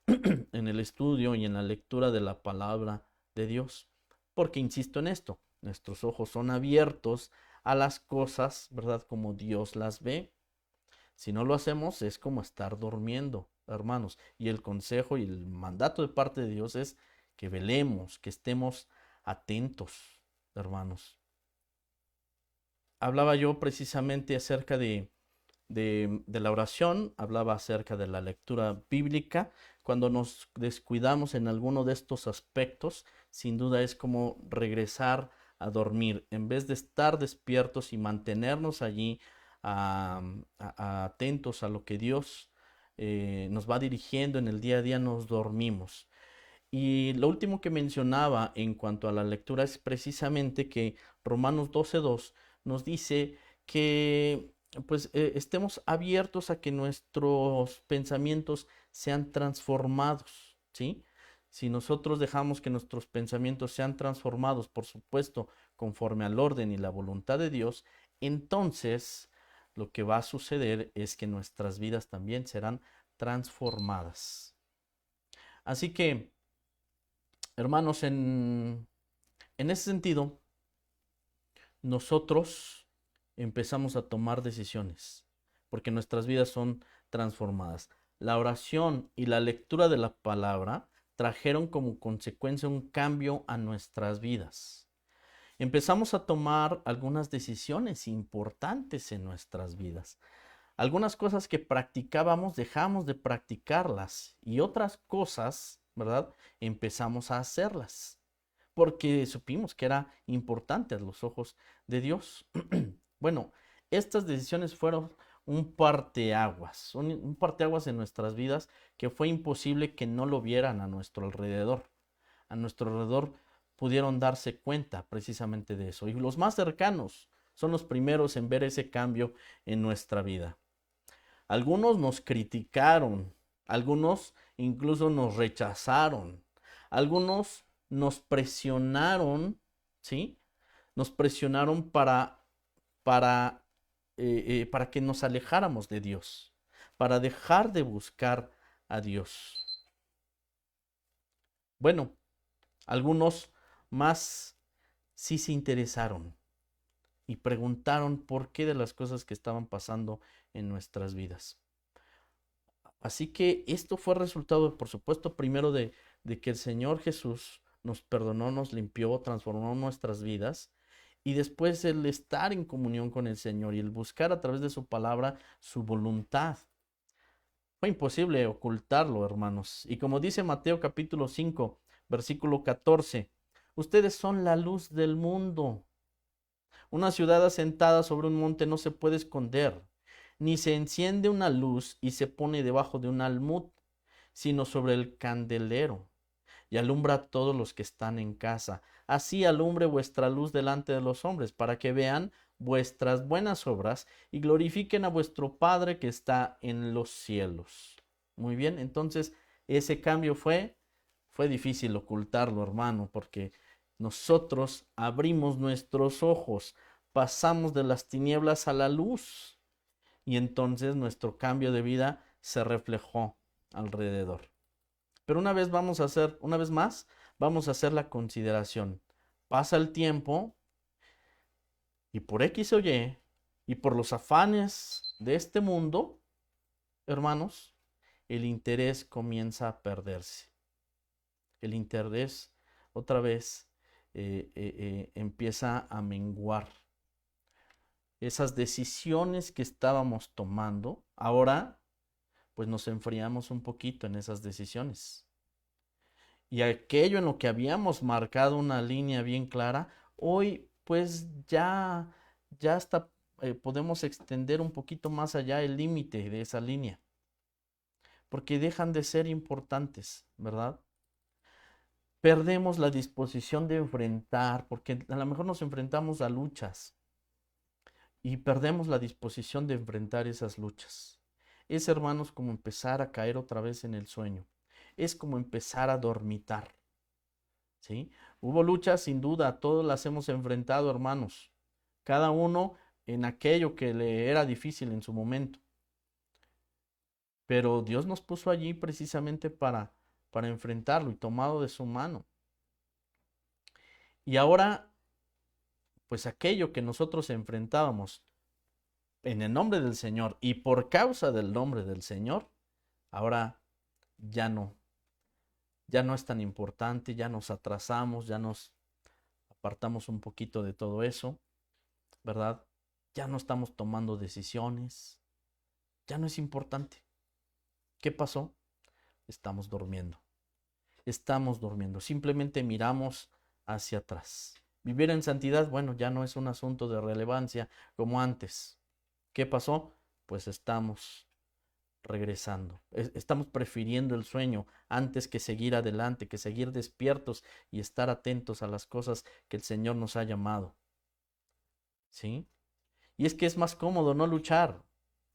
en el estudio y en la lectura de la palabra de Dios. Porque insisto en esto, nuestros ojos son abiertos a las cosas, ¿verdad? Como Dios las ve. Si no lo hacemos es como estar durmiendo, hermanos. Y el consejo y el mandato de parte de Dios es que velemos, que estemos atentos, hermanos. Hablaba yo precisamente acerca de la oración, hablaba acerca de la lectura bíblica. Cuando nos descuidamos en alguno de estos aspectos, sin duda es como regresar a dormir. En vez de estar despiertos y mantenernos allí atentos a lo que Dios nos va dirigiendo en el día a día, nos dormimos. Y lo último que mencionaba en cuanto a la lectura es precisamente que Romanos 12:2 nos dice que pues estemos abiertos a que nuestros pensamientos sean transformados, ¿sí? Si nosotros dejamos que nuestros pensamientos sean transformados, por supuesto, conforme al orden y la voluntad de Dios, entonces lo que va a suceder es que nuestras vidas también serán transformadas. Así que, hermanos, en ese sentido, nosotros empezamos a tomar decisiones, porque nuestras vidas son transformadas. La oración y la lectura de la palabra trajeron como consecuencia un cambio a nuestras vidas. Empezamos a tomar algunas decisiones importantes en nuestras vidas. Algunas cosas que practicábamos dejamos de practicarlas y otras cosas, ¿verdad? Empezamos a hacerlas porque supimos que era importante a los ojos de Dios. Bueno, estas decisiones fueron un parteaguas, un parteaguas en nuestras vidas que fue imposible que no lo vieran a nuestro alrededor. A nuestro alrededor pudieron darse cuenta precisamente de eso. Y los más cercanos son los primeros en ver ese cambio en nuestra vida. Algunos nos criticaron, algunos incluso nos rechazaron, algunos nos presionaron, ¿sí? Nos presionaron para que nos alejáramos de Dios, para dejar de buscar a Dios. Bueno, algunos más sí se interesaron y preguntaron por qué de las cosas que estaban pasando en nuestras vidas. Así que esto fue resultado, por supuesto, primero de que el Señor Jesús nos perdonó, nos limpió, transformó nuestras vidas. Y después el estar en comunión con el Señor y el buscar a través de su palabra su voluntad. Fue imposible ocultarlo, hermanos. Y como dice Mateo capítulo 5, versículo 14, ustedes son la luz del mundo. Una ciudad asentada sobre un monte no se puede esconder, ni se enciende una luz y se pone debajo de un almud, sino sobre el candelero, y alumbra a todos los que están en casa. Así alumbre vuestra luz delante de los hombres, para que vean vuestras buenas obras y glorifiquen a vuestro Padre que está en los cielos. Muy bien, entonces ese cambio fue difícil ocultarlo, hermano, porque nosotros abrimos nuestros ojos, pasamos de las tinieblas a la luz y entonces nuestro cambio de vida se reflejó alrededor. Pero una vez más, vamos a hacer la consideración. Pasa el tiempo y por X o y por los afanes de este mundo, hermanos, el interés comienza a perderse. El interés otra vez empieza a menguar. Esas decisiones que estábamos tomando, ahora pues nos enfriamos un poquito en esas decisiones. Y aquello en lo que habíamos marcado una línea bien clara, hoy pues ya hasta podemos extender un poquito más allá el límite de esa línea, porque dejan de ser importantes, ¿verdad? Perdemos la disposición de enfrentar, porque a lo mejor nos enfrentamos a luchas y perdemos la disposición de enfrentar esas luchas. Es, hermanos, como empezar a caer otra vez en el sueño. Es como empezar a dormitar. ¿Sí? Hubo luchas, sin duda, todos las hemos enfrentado, hermanos. Cada uno en aquello que le era difícil en su momento. Pero Dios nos puso allí precisamente para enfrentarlo y tomado de su mano. Y ahora, pues aquello que nosotros enfrentábamos en el nombre del Señor y por causa del nombre del Señor, ahora ya no es tan importante, ya nos atrasamos, ya nos apartamos un poquito de todo eso, ¿verdad? Ya no estamos tomando decisiones, ya no es importante. ¿Qué pasó? Estamos durmiendo. Estamos durmiendo. Simplemente miramos hacia atrás. Vivir en santidad, bueno, ya no es un asunto de relevancia como antes. ¿Qué pasó? Pues estamos regresando. Estamos prefiriendo el sueño antes que seguir adelante, que seguir despiertos y estar atentos a las cosas que el Señor nos ha llamado. ¿Sí? Y es que es más cómodo no luchar.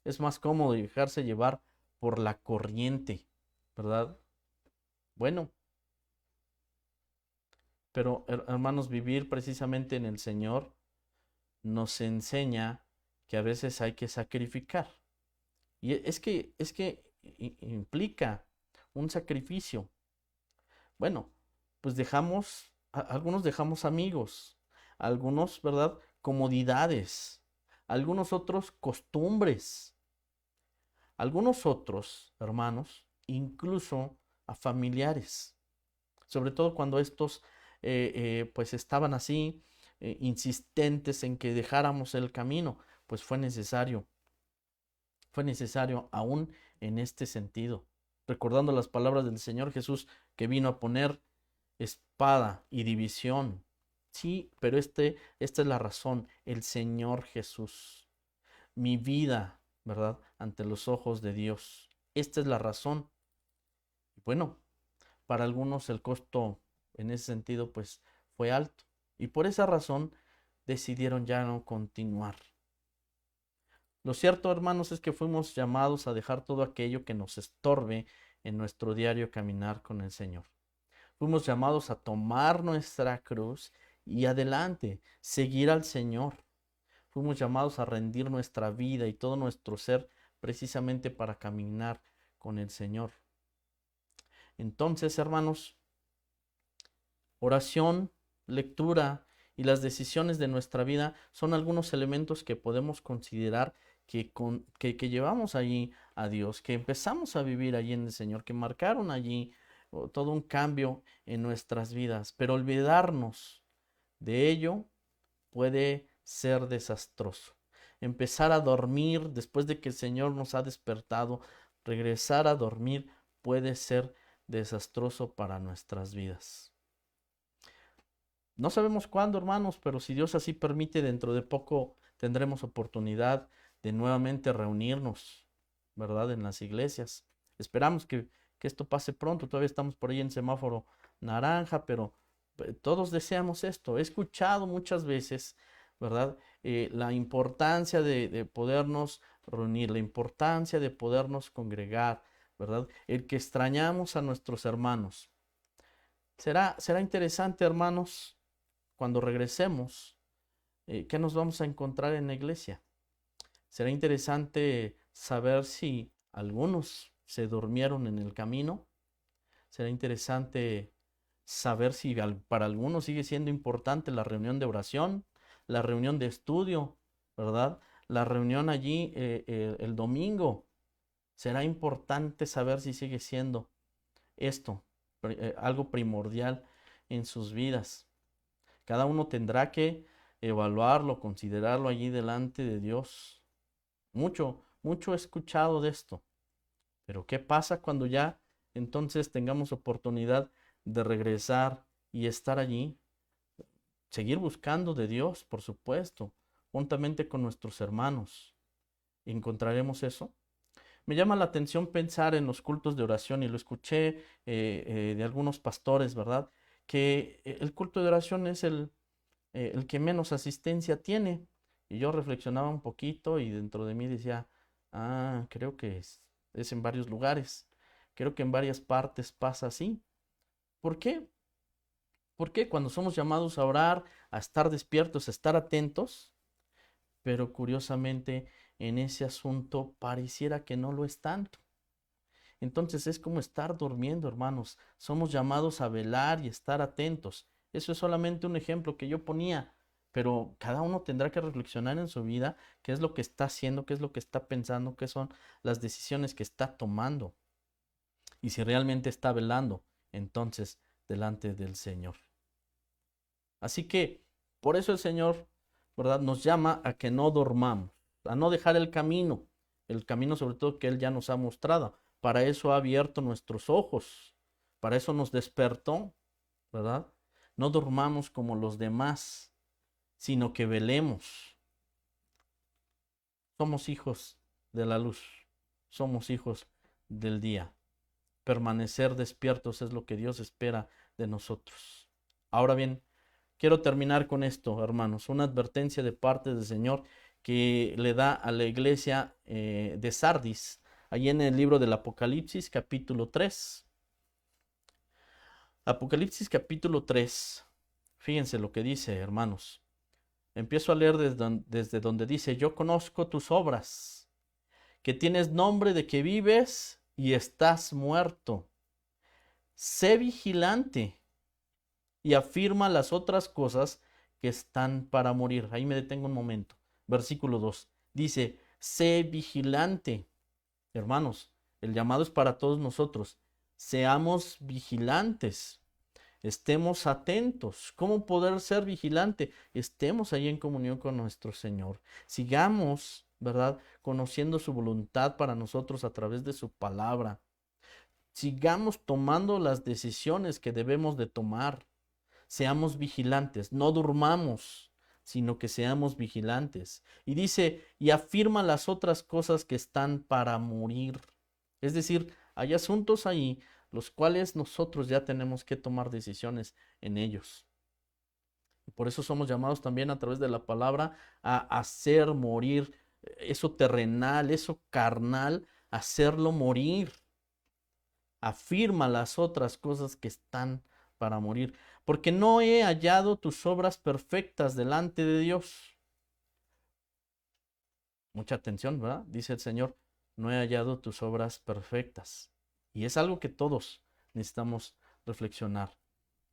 Es más cómodo dejarse llevar por la corriente, ¿verdad? Bueno, pero hermanos, vivir precisamente en el Señor nos enseña que a veces hay que sacrificar. Y es que implica un sacrificio. Bueno, pues algunos dejamos amigos, algunos, ¿verdad? Comodidades, algunos otros costumbres, algunos otros, hermanos, incluso a familiares, sobre todo cuando estos pues estaban así insistentes en que dejáramos el camino, pues fue necesario aún en este sentido, recordando las palabras del Señor Jesús que vino a poner espada y división. Sí, pero esta es la razón, el Señor Jesús, mi vida, ¿verdad? Ante los ojos de Dios. Esta es la razón. Bueno, para algunos el costo en ese sentido pues fue alto y por esa razón decidieron ya no continuar. Lo cierto, hermanos, es que fuimos llamados a dejar todo aquello que nos estorbe en nuestro diario caminar con el Señor. Fuimos llamados a tomar nuestra cruz y adelante, seguir al Señor. Fuimos llamados a rendir nuestra vida y todo nuestro ser precisamente para caminar con el Señor. Entonces, hermanos, oración, lectura y las decisiones de nuestra vida son algunos elementos que podemos considerar que llevamos allí a Dios, que empezamos a vivir allí en el Señor, que marcaron allí todo un cambio en nuestras vidas. Pero olvidarnos de ello puede ser desastroso. Empezar a dormir después de que el Señor nos ha despertado, regresar a dormir puede ser desastroso para nuestras vidas. No sabemos cuándo, hermanos, pero si Dios así permite, dentro de poco tendremos oportunidad de nuevamente reunirnos, ¿verdad? En las iglesias. Esperamos que esto pase pronto. Todavía estamos por ahí en semáforo naranja, pero todos deseamos esto. He escuchado muchas veces, ¿verdad? La importancia de podernos reunir, la importancia de podernos congregar, ¿verdad? El que extrañamos a nuestros hermanos. Será interesante, hermanos, cuando regresemos, ¿qué nos vamos a encontrar en la iglesia? Será interesante saber si algunos se durmieron en el camino. Será interesante saber si para algunos sigue siendo importante la reunión de oración, la reunión de estudio, ¿verdad? La reunión allí el domingo. Será importante saber si sigue siendo esto algo primordial en sus vidas. Cada uno tendrá que evaluarlo, considerarlo allí delante de Dios. Mucho he escuchado de esto. Pero ¿qué pasa cuando ya entonces tengamos oportunidad de regresar y estar allí? Seguir buscando de Dios, por supuesto, juntamente con nuestros hermanos. ¿Encontraremos eso? Me llama la atención pensar en los cultos de oración y lo escuché de algunos pastores, ¿verdad? Que el culto de oración es el que menos asistencia tiene. Y yo reflexionaba un poquito y dentro de mí decía, creo que es en varios lugares. Creo que en varias partes pasa así. ¿Por qué? Porque cuando somos llamados a orar, a estar despiertos, a estar atentos, pero curiosamente en ese asunto pareciera que no lo es tanto. Entonces es como estar durmiendo, hermanos. Somos llamados a velar y estar atentos. Eso es solamente un ejemplo que yo ponía, pero cada uno tendrá que reflexionar en su vida qué es lo que está haciendo, qué es lo que está pensando, qué son las decisiones que está tomando y si realmente está velando entonces delante del Señor. Así que por eso el Señor, ¿verdad? Nos llama a que no dormamos, a no dejar el camino sobre todo que Él ya nos ha mostrado. Para eso ha abierto nuestros ojos, para eso nos despertó, ¿verdad? No durmamos como los demás, sino que velemos. Somos hijos de la luz, somos hijos del día. Permanecer despiertos es lo que Dios espera de nosotros. Ahora bien, quiero terminar con esto, hermanos, una advertencia de parte del Señor que le da a la iglesia de Sardis, allí en el libro del Apocalipsis, capítulo 3. Apocalipsis, capítulo 3. Fíjense lo que dice, hermanos. Empiezo a leer desde donde dice, yo conozco tus obras, que tienes nombre de que vives y estás muerto. Sé vigilante y afirma las otras cosas que están para morir. Ahí me detengo un momento. Versículo 2. Dice, sé vigilante. Hermanos, el llamado es para todos nosotros. Seamos vigilantes. Estemos atentos. ¿Cómo poder ser vigilante? Estemos ahí en comunión con nuestro Señor. Sigamos, ¿verdad? Conociendo su voluntad para nosotros a través de su palabra. Sigamos tomando las decisiones que debemos de tomar. Seamos vigilantes, no durmamos, sino que seamos vigilantes. Y dice, y afirma las otras cosas que están para morir. Es decir, hay asuntos ahí los cuales nosotros ya tenemos que tomar decisiones en ellos. Y por eso somos llamados también a través de la palabra a hacer morir eso terrenal, eso carnal, hacerlo morir. Afirma las otras cosas que están para morir, porque no he hallado tus obras perfectas delante de Dios. Mucha atención, ¿verdad? Dice el Señor, no he hallado tus obras perfectas. Y es algo que todos necesitamos reflexionar,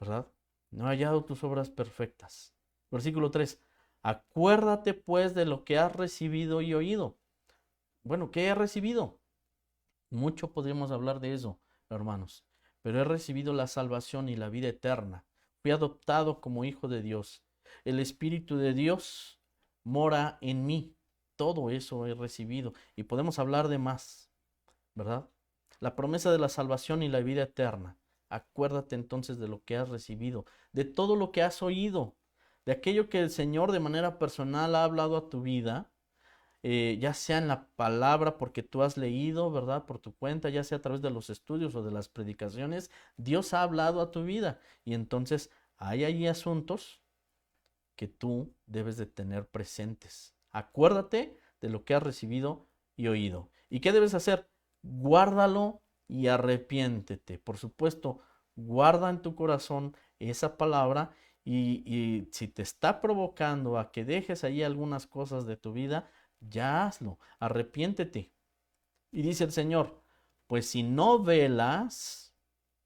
¿verdad? No he hallado tus obras perfectas. Versículo 3. Acuérdate pues de lo que has recibido y oído. Bueno, ¿qué he recibido? Mucho podríamos hablar de eso, hermanos, pero he recibido la salvación y la vida eterna. Fui adoptado como hijo de Dios. El Espíritu de Dios mora en mí. Todo eso he recibido y podemos hablar de más, ¿verdad? La promesa de la salvación y la vida eterna. Acuérdate entonces de lo que has recibido, de todo lo que has oído, de aquello que el Señor de manera personal ha hablado a tu vida, ya sea en la palabra porque tú has leído, ¿verdad? Por tu cuenta, ya sea a través de los estudios o de las predicaciones, Dios ha hablado a tu vida. Y entonces hay allí asuntos que tú debes de tener presentes. Acuérdate de lo que has recibido y oído. ¿Y qué debes hacer? Guárdalo y arrepiéntete. Por supuesto, guarda en tu corazón esa palabra y si te está provocando a que dejes ahí algunas cosas de tu vida, ya hazlo, arrepiéntete. Y dice el Señor, pues si no velas,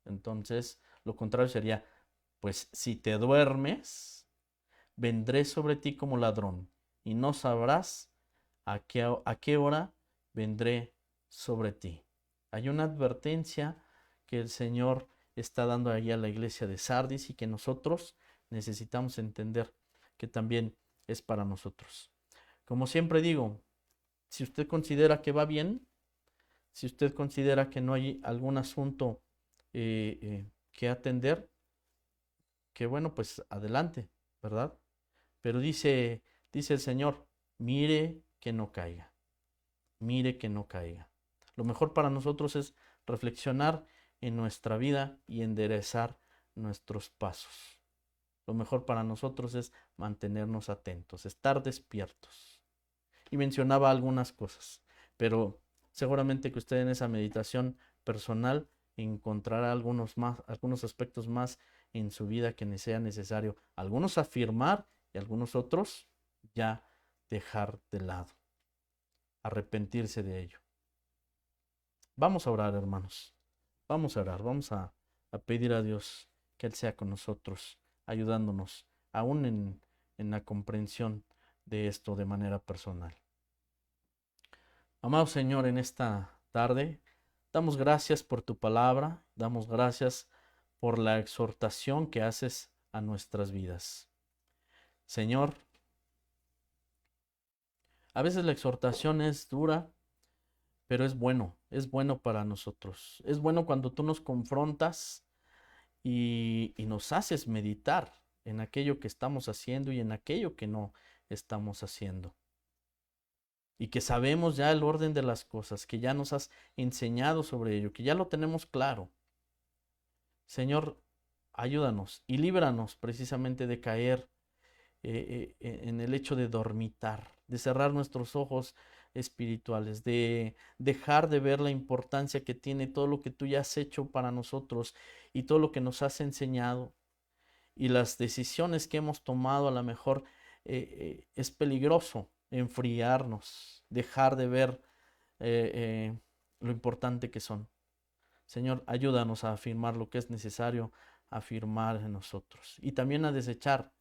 entonces lo contrario sería, pues si te duermes, vendré sobre ti como ladrón, y no sabrás a qué hora vendré sobre ti. Hay una advertencia que el Señor está dando ahí a la iglesia de Sardis y que nosotros necesitamos entender que también es para nosotros. Como siempre digo, si usted considera que va bien, si usted considera que no hay algún asunto que atender, que bueno, pues adelante, ¿verdad? Pero dice el Señor, mire que no caiga, mire que no caiga. Lo mejor para nosotros es reflexionar en nuestra vida y enderezar nuestros pasos. Lo mejor para nosotros es mantenernos atentos, estar despiertos. Y mencionaba algunas cosas, pero seguramente que usted en esa meditación personal encontrará algunos aspectos más en su vida que sea necesario, algunos afirmar y algunos otros ya dejar de lado, arrepentirse de ello. Vamos a orar, hermanos. Vamos a orar, a pedir a Dios que Él sea con nosotros, ayudándonos, aún en la comprensión de esto de manera personal. Amado Señor, en esta tarde, damos gracias por tu palabra, damos gracias por la exhortación que haces a nuestras vidas. Señor, a veces la exhortación es dura, pero es bueno para nosotros. Es bueno cuando tú nos confrontas y nos haces meditar en aquello que estamos haciendo y en aquello que no estamos haciendo. Y que sabemos ya el orden de las cosas, que ya nos has enseñado sobre ello, que ya lo tenemos claro. Señor, ayúdanos y líbranos precisamente de caer en el hecho de dormitar, de cerrar nuestros ojos espirituales, de dejar de ver la importancia que tiene todo lo que tú ya has hecho para nosotros y todo lo que nos has enseñado y las decisiones que hemos tomado. A lo mejor es peligroso enfriarnos, dejar de ver lo importante que son. Señor, ayúdanos a afirmar lo que es necesario afirmar en nosotros y también a desechar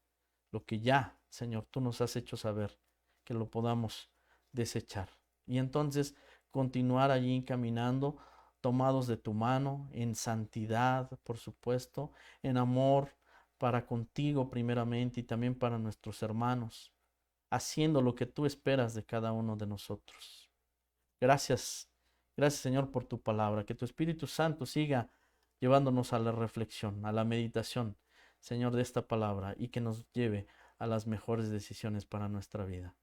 lo que ya, Señor, tú nos has hecho saber, que lo podamos desechar. Y entonces continuar allí caminando, tomados de tu mano, en santidad, por supuesto, en amor para contigo primeramente y también para nuestros hermanos, haciendo lo que tú esperas de cada uno de nosotros. Gracias, gracias Señor por tu palabra, que tu Espíritu Santo siga llevándonos a la reflexión, a la meditación, Señor, de esta palabra y que nos lleve a las mejores decisiones para nuestra vida.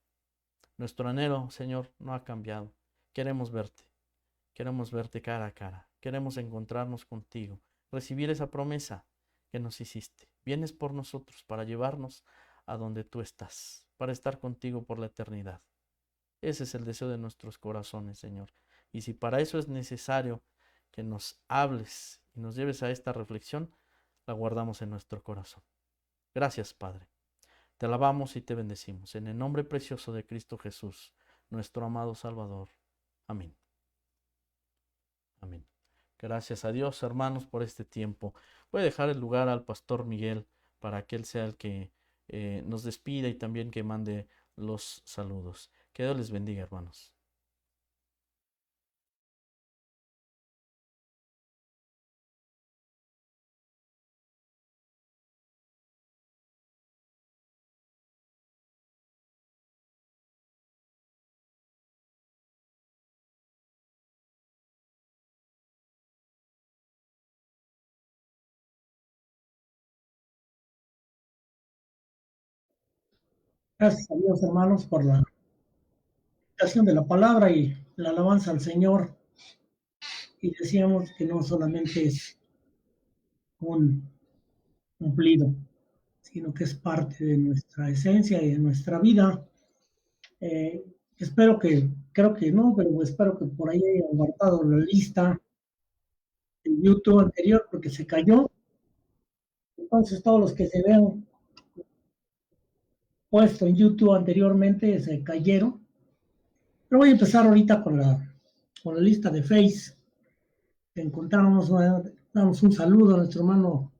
Nuestro anhelo, Señor, no ha cambiado. Queremos verte cara a cara, queremos encontrarnos contigo, recibir esa promesa que nos hiciste. Vienes por nosotros para llevarnos a donde tú estás, para estar contigo por la eternidad. Ese es el deseo de nuestros corazones, Señor. Y si para eso es necesario que nos hables y nos lleves a esta reflexión, la guardamos en nuestro corazón. Gracias, Padre. Te alabamos y te bendecimos. En el nombre precioso de Cristo Jesús, nuestro amado Salvador. Amén. Amén. Gracias a Dios, hermanos, por este tiempo. Voy a dejar el lugar al pastor Miguel para que él sea el que nos despida y también que mande los saludos. Que Dios les bendiga, hermanos. Gracias a Dios, hermanos, por la meditación de la palabra y la alabanza al Señor. Y decíamos que no solamente es un cumplido, sino que es parte de nuestra esencia y de nuestra vida. Eh, creo que no, pero espero que por ahí hayan guardado la lista de YouTube anterior porque se cayó. Entonces todos los que se vean puesto en YouTube anteriormente se cayeron. Pero voy a empezar ahorita con la lista de Face. Encontramos, damos un saludo a nuestro hermano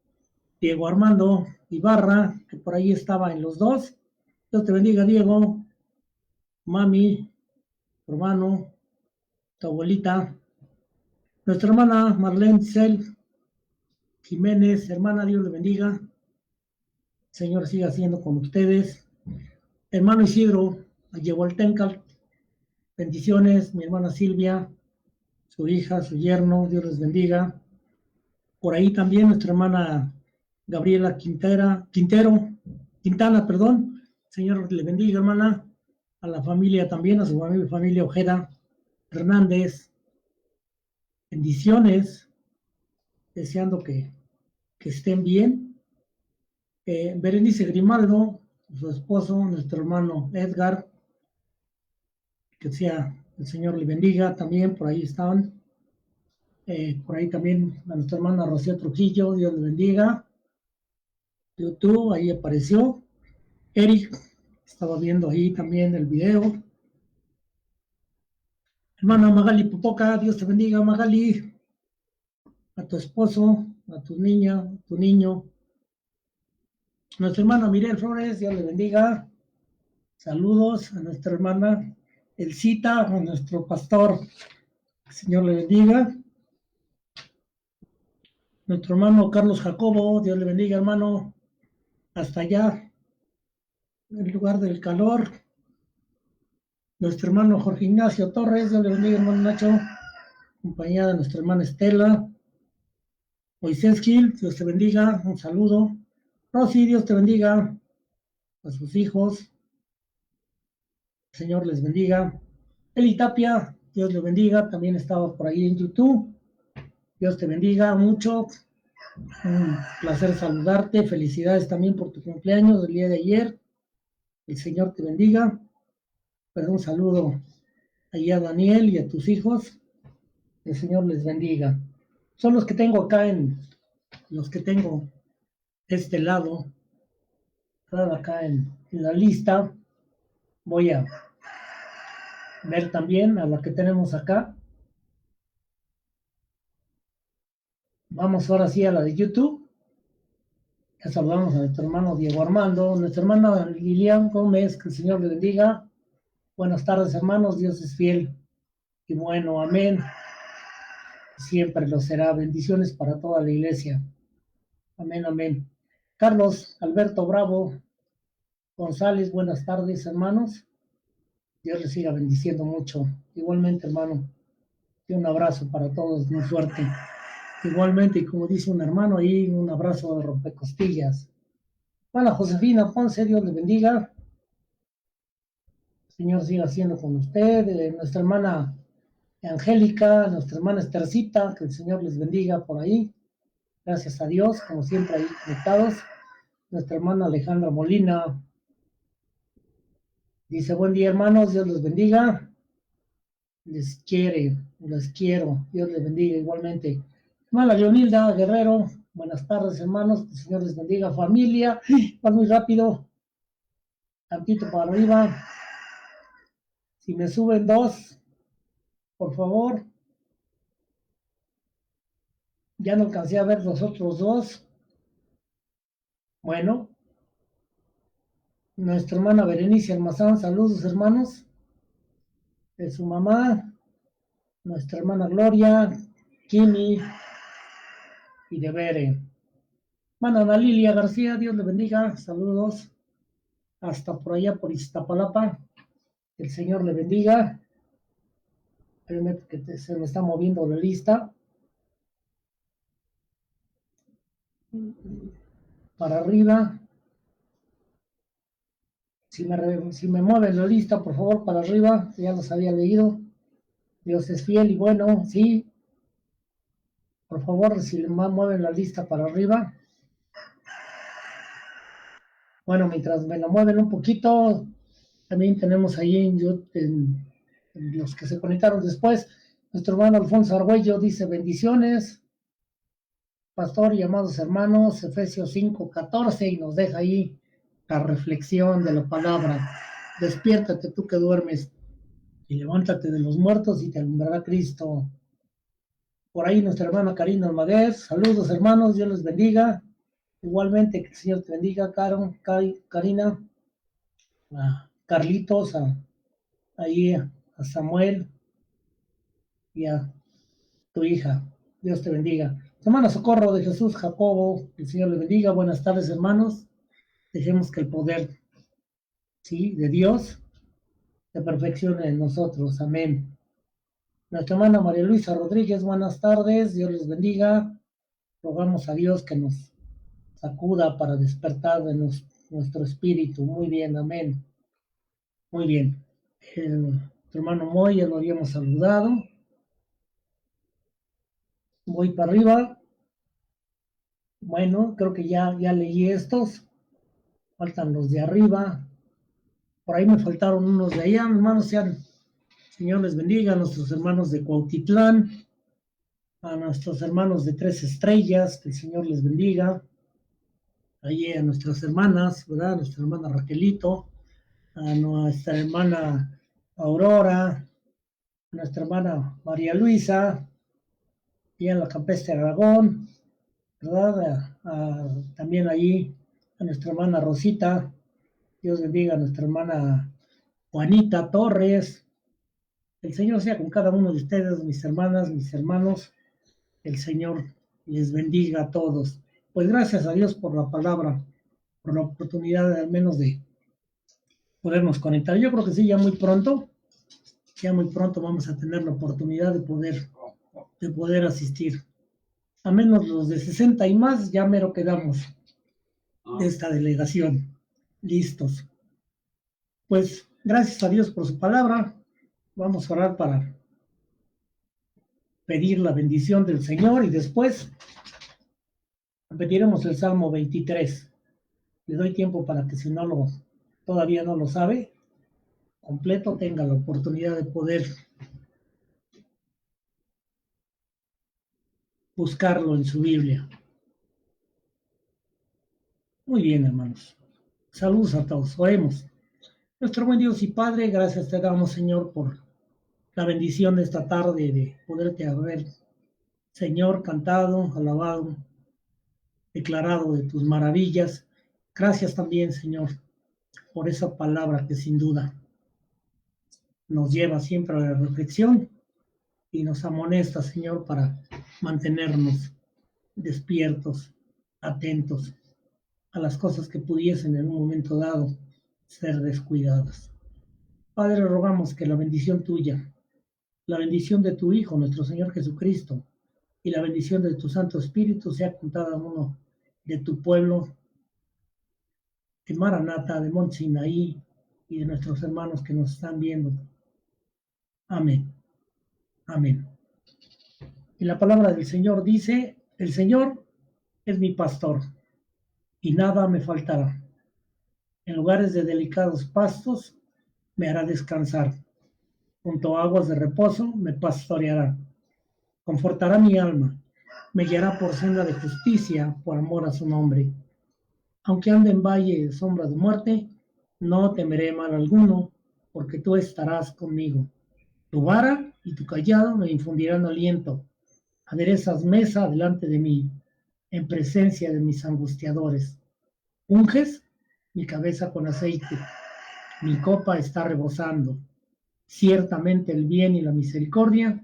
Diego Armando Ibarra, que por ahí estaba en los dos. Dios te bendiga, Diego, mami, tu hermano, tu abuelita, nuestra hermana Marlene Cel Jiménez, hermana, Dios le bendiga. Señor siga siendo con ustedes. Hermano Isidro, Yehualtencal, bendiciones. Mi hermana Silvia, su hija, su yerno, Dios les bendiga. Por ahí también nuestra hermana Gabriela Quintana, perdón. Señor le bendiga, hermana. A la familia también, a su familia Ojeda Hernández. Bendiciones, deseando que estén bien. Berenice Grimaldo, su esposo, nuestro hermano Edgar, que sea el Señor le bendiga, también por ahí estaban. Por ahí también a nuestra hermana Rocío Trujillo, Dios le bendiga. YouTube, ahí apareció. Eric, estaba viendo ahí también el video. Hermana Magali Popoca, Dios te bendiga, Magali. A tu esposo, a tu niña, a tu niño. Nuestra hermana Miriam Flores, Dios le bendiga. Saludos a nuestra hermana Elcita, a nuestro pastor, el Señor le bendiga. Nuestro hermano Carlos Jacobo, Dios le bendiga, hermano. Hasta allá, en el lugar del calor. Nuestro hermano Jorge Ignacio Torres, Dios le bendiga, hermano Nacho. Acompañada de nuestra hermana Estela. Moisés Gil, Dios te bendiga, un saludo. Rosy, Dios te bendiga. A sus hijos. El Señor les bendiga. Eli Tapia, Dios le bendiga, también estaba por ahí en YouTube. Dios te bendiga mucho. Un placer saludarte. Felicidades también por tu cumpleaños del día de ayer. El Señor te bendiga. Pues un saludo ahí a Daniel y a tus hijos. El Señor les bendiga. Son los que tengo acá los que tengo de este lado, acá en la lista. Voy a ver también a la que tenemos acá. Vamos ahora sí a la de YouTube. Ya saludamos a nuestro hermano Diego Armando, nuestra hermana Lilian Gómez, que el Señor le bendiga. Buenas tardes, hermanos, Dios es fiel y bueno, amén. Siempre lo será. Bendiciones para toda la iglesia. Amén, amén. Carlos Alberto Bravo González, buenas tardes, hermanos. Dios les siga bendiciendo mucho. Igualmente, hermano, y un abrazo para todos, muy fuerte. Igualmente, y como dice un hermano ahí, un abrazo de rompecostillas. Bueno, Josefina Ponce, Dios le bendiga. El Señor siga siendo con usted. Nuestra hermana Angélica, nuestra hermana Estercita, que el Señor les bendiga por ahí. Gracias a Dios, como siempre ahí conectados. Nuestra hermana Alejandra Molina dice, buen día hermanos, Dios les bendiga. Les quiere, les quiero, Dios les bendiga igualmente. Hermana Leonilda Guerrero, buenas tardes hermanos, que el Señor les bendiga. Familia, va muy rápido, tantito para arriba. Si me suben dos, por favor. Ya no alcancé a ver los otros dos. Bueno, nuestra hermana Berenice Almazán, saludos hermanos. De su mamá, nuestra hermana Gloria, Kimi y de Bere. Hermana Ana Lilia García, Dios le bendiga, saludos. Hasta por allá, por Iztapalapa. El Señor le bendiga. Que se me está moviendo la lista. Para arriba. Si me mueven la lista, por favor, para arriba, ya los había leído. Dios es fiel y bueno, sí. Por favor, si me mueven la lista para arriba. Bueno, mientras me la mueven un poquito, también tenemos ahí en los que se conectaron después. Nuestro hermano Alfonso Argüello dice bendiciones, pastor y amados hermanos, Efesios 5:14, y nos deja ahí la reflexión de la palabra. Despiértate tú que duermes y levántate de los muertos y te alumbrará Cristo. Por ahí nuestra hermana Karina Almaguer, saludos hermanos, Dios les bendiga. Igualmente, que el Señor te bendiga, Karina, a Carlitos, ahí a Samuel y a tu hija. Dios te bendiga. Hermana Socorro de Jesús Jacobo, que el Señor le bendiga. Buenas tardes, hermanos. Dejemos que el poder, ¿sí?, de Dios se perfeccione en nosotros. Amén. Nuestra hermana María Luisa Rodríguez, buenas tardes. Dios les bendiga. Rogamos a Dios que nos sacuda para despertar de nuestro espíritu. Muy bien, amén. Muy bien. Tu hermano Moy, ya lo habíamos saludado. Voy para arriba. Bueno, creo que ya leí estos. Faltan los de arriba. Por ahí me faltaron unos de allá. Hermanos, Señor les bendiga. A nuestros hermanos de Cuautitlán. A nuestros hermanos de Tres Estrellas. Que el Señor les bendiga. Ahí a nuestras hermanas, ¿verdad? A nuestra hermana Raquelito. A nuestra hermana Aurora. A nuestra hermana María Luisa. Y en la Campestre Aragón. ¿Verdad? También allí a nuestra hermana Rosita. Dios bendiga a nuestra hermana Juanita Torres. El Señor sea con cada uno de ustedes, mis hermanas, mis hermanos. El Señor les bendiga a todos. Pues gracias a Dios por la palabra, por la oportunidad de, al menos de podernos conectar. Yo creo que sí, ya muy pronto vamos a tener la oportunidad de poder asistir. A menos los de 60 y más, ya mero quedamos de esta delegación. Listos. Pues gracias a Dios por su palabra. Vamos a orar para pedir la bendición del Señor y después repetiremos el Salmo 23. Le doy tiempo para que si todavía no lo sabe completo, tenga la oportunidad de poder buscarlo en su Biblia. Muy bien, hermanos. Saludos a todos. Oremos. Nuestro buen Dios y Padre, gracias te damos, Señor, por la bendición de esta tarde de poderte haber, Señor, cantado, alabado, declarado de tus maravillas. Gracias también, Señor, por esa palabra que sin duda nos lleva siempre a la reflexión y nos amonesta, Señor, para mantenernos despiertos, atentos a las cosas que pudiesen en un momento dado ser descuidadas. Padre, rogamos que la bendición tuya, la bendición de tu Hijo, nuestro Señor Jesucristo, y la bendición de tu Santo Espíritu sea con cada uno de tu pueblo, de Maranata, de Monte Sinaí y de nuestros hermanos que nos están viendo. Amén. Amén. Y la palabra del Señor dice, el Señor es mi pastor y nada me faltará. En lugares de delicados pastos me hará descansar. Junto a aguas de reposo me pastoreará. Confortará mi alma. Me guiará por senda de justicia por amor a su nombre. Aunque ande en valle de sombra de muerte, no temeré mal alguno, porque tú estarás conmigo. Tu vara y tu cayado me infundirán aliento. Aderezas mesa delante de mí, en presencia de mis angustiadores. Unges mi cabeza con aceite, mi copa está rebosando. Ciertamente el bien y la misericordia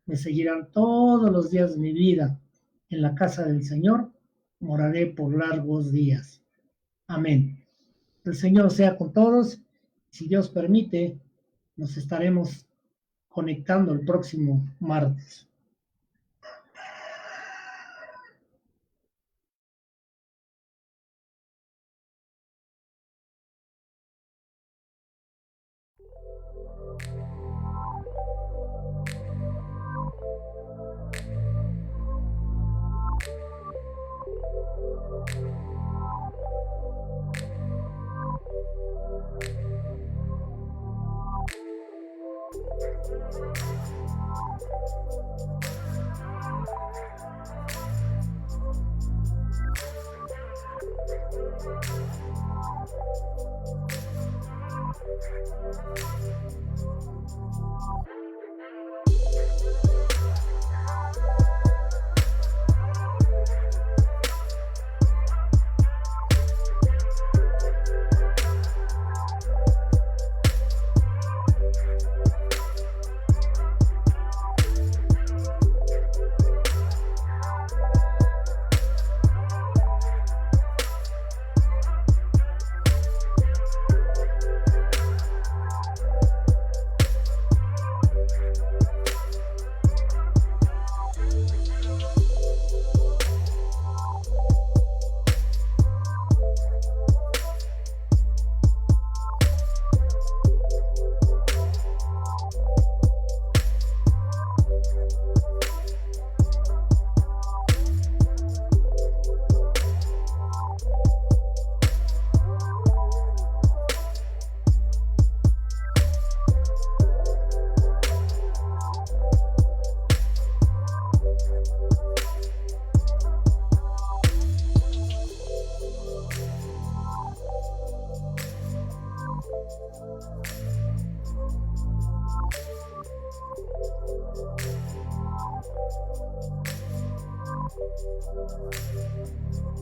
me seguirán todos los días de mi vida. En la casa del Señor moraré por largos días. Amén. El Señor sea con todos. Si Dios permite, nos estaremos conectando el próximo martes. Thank you.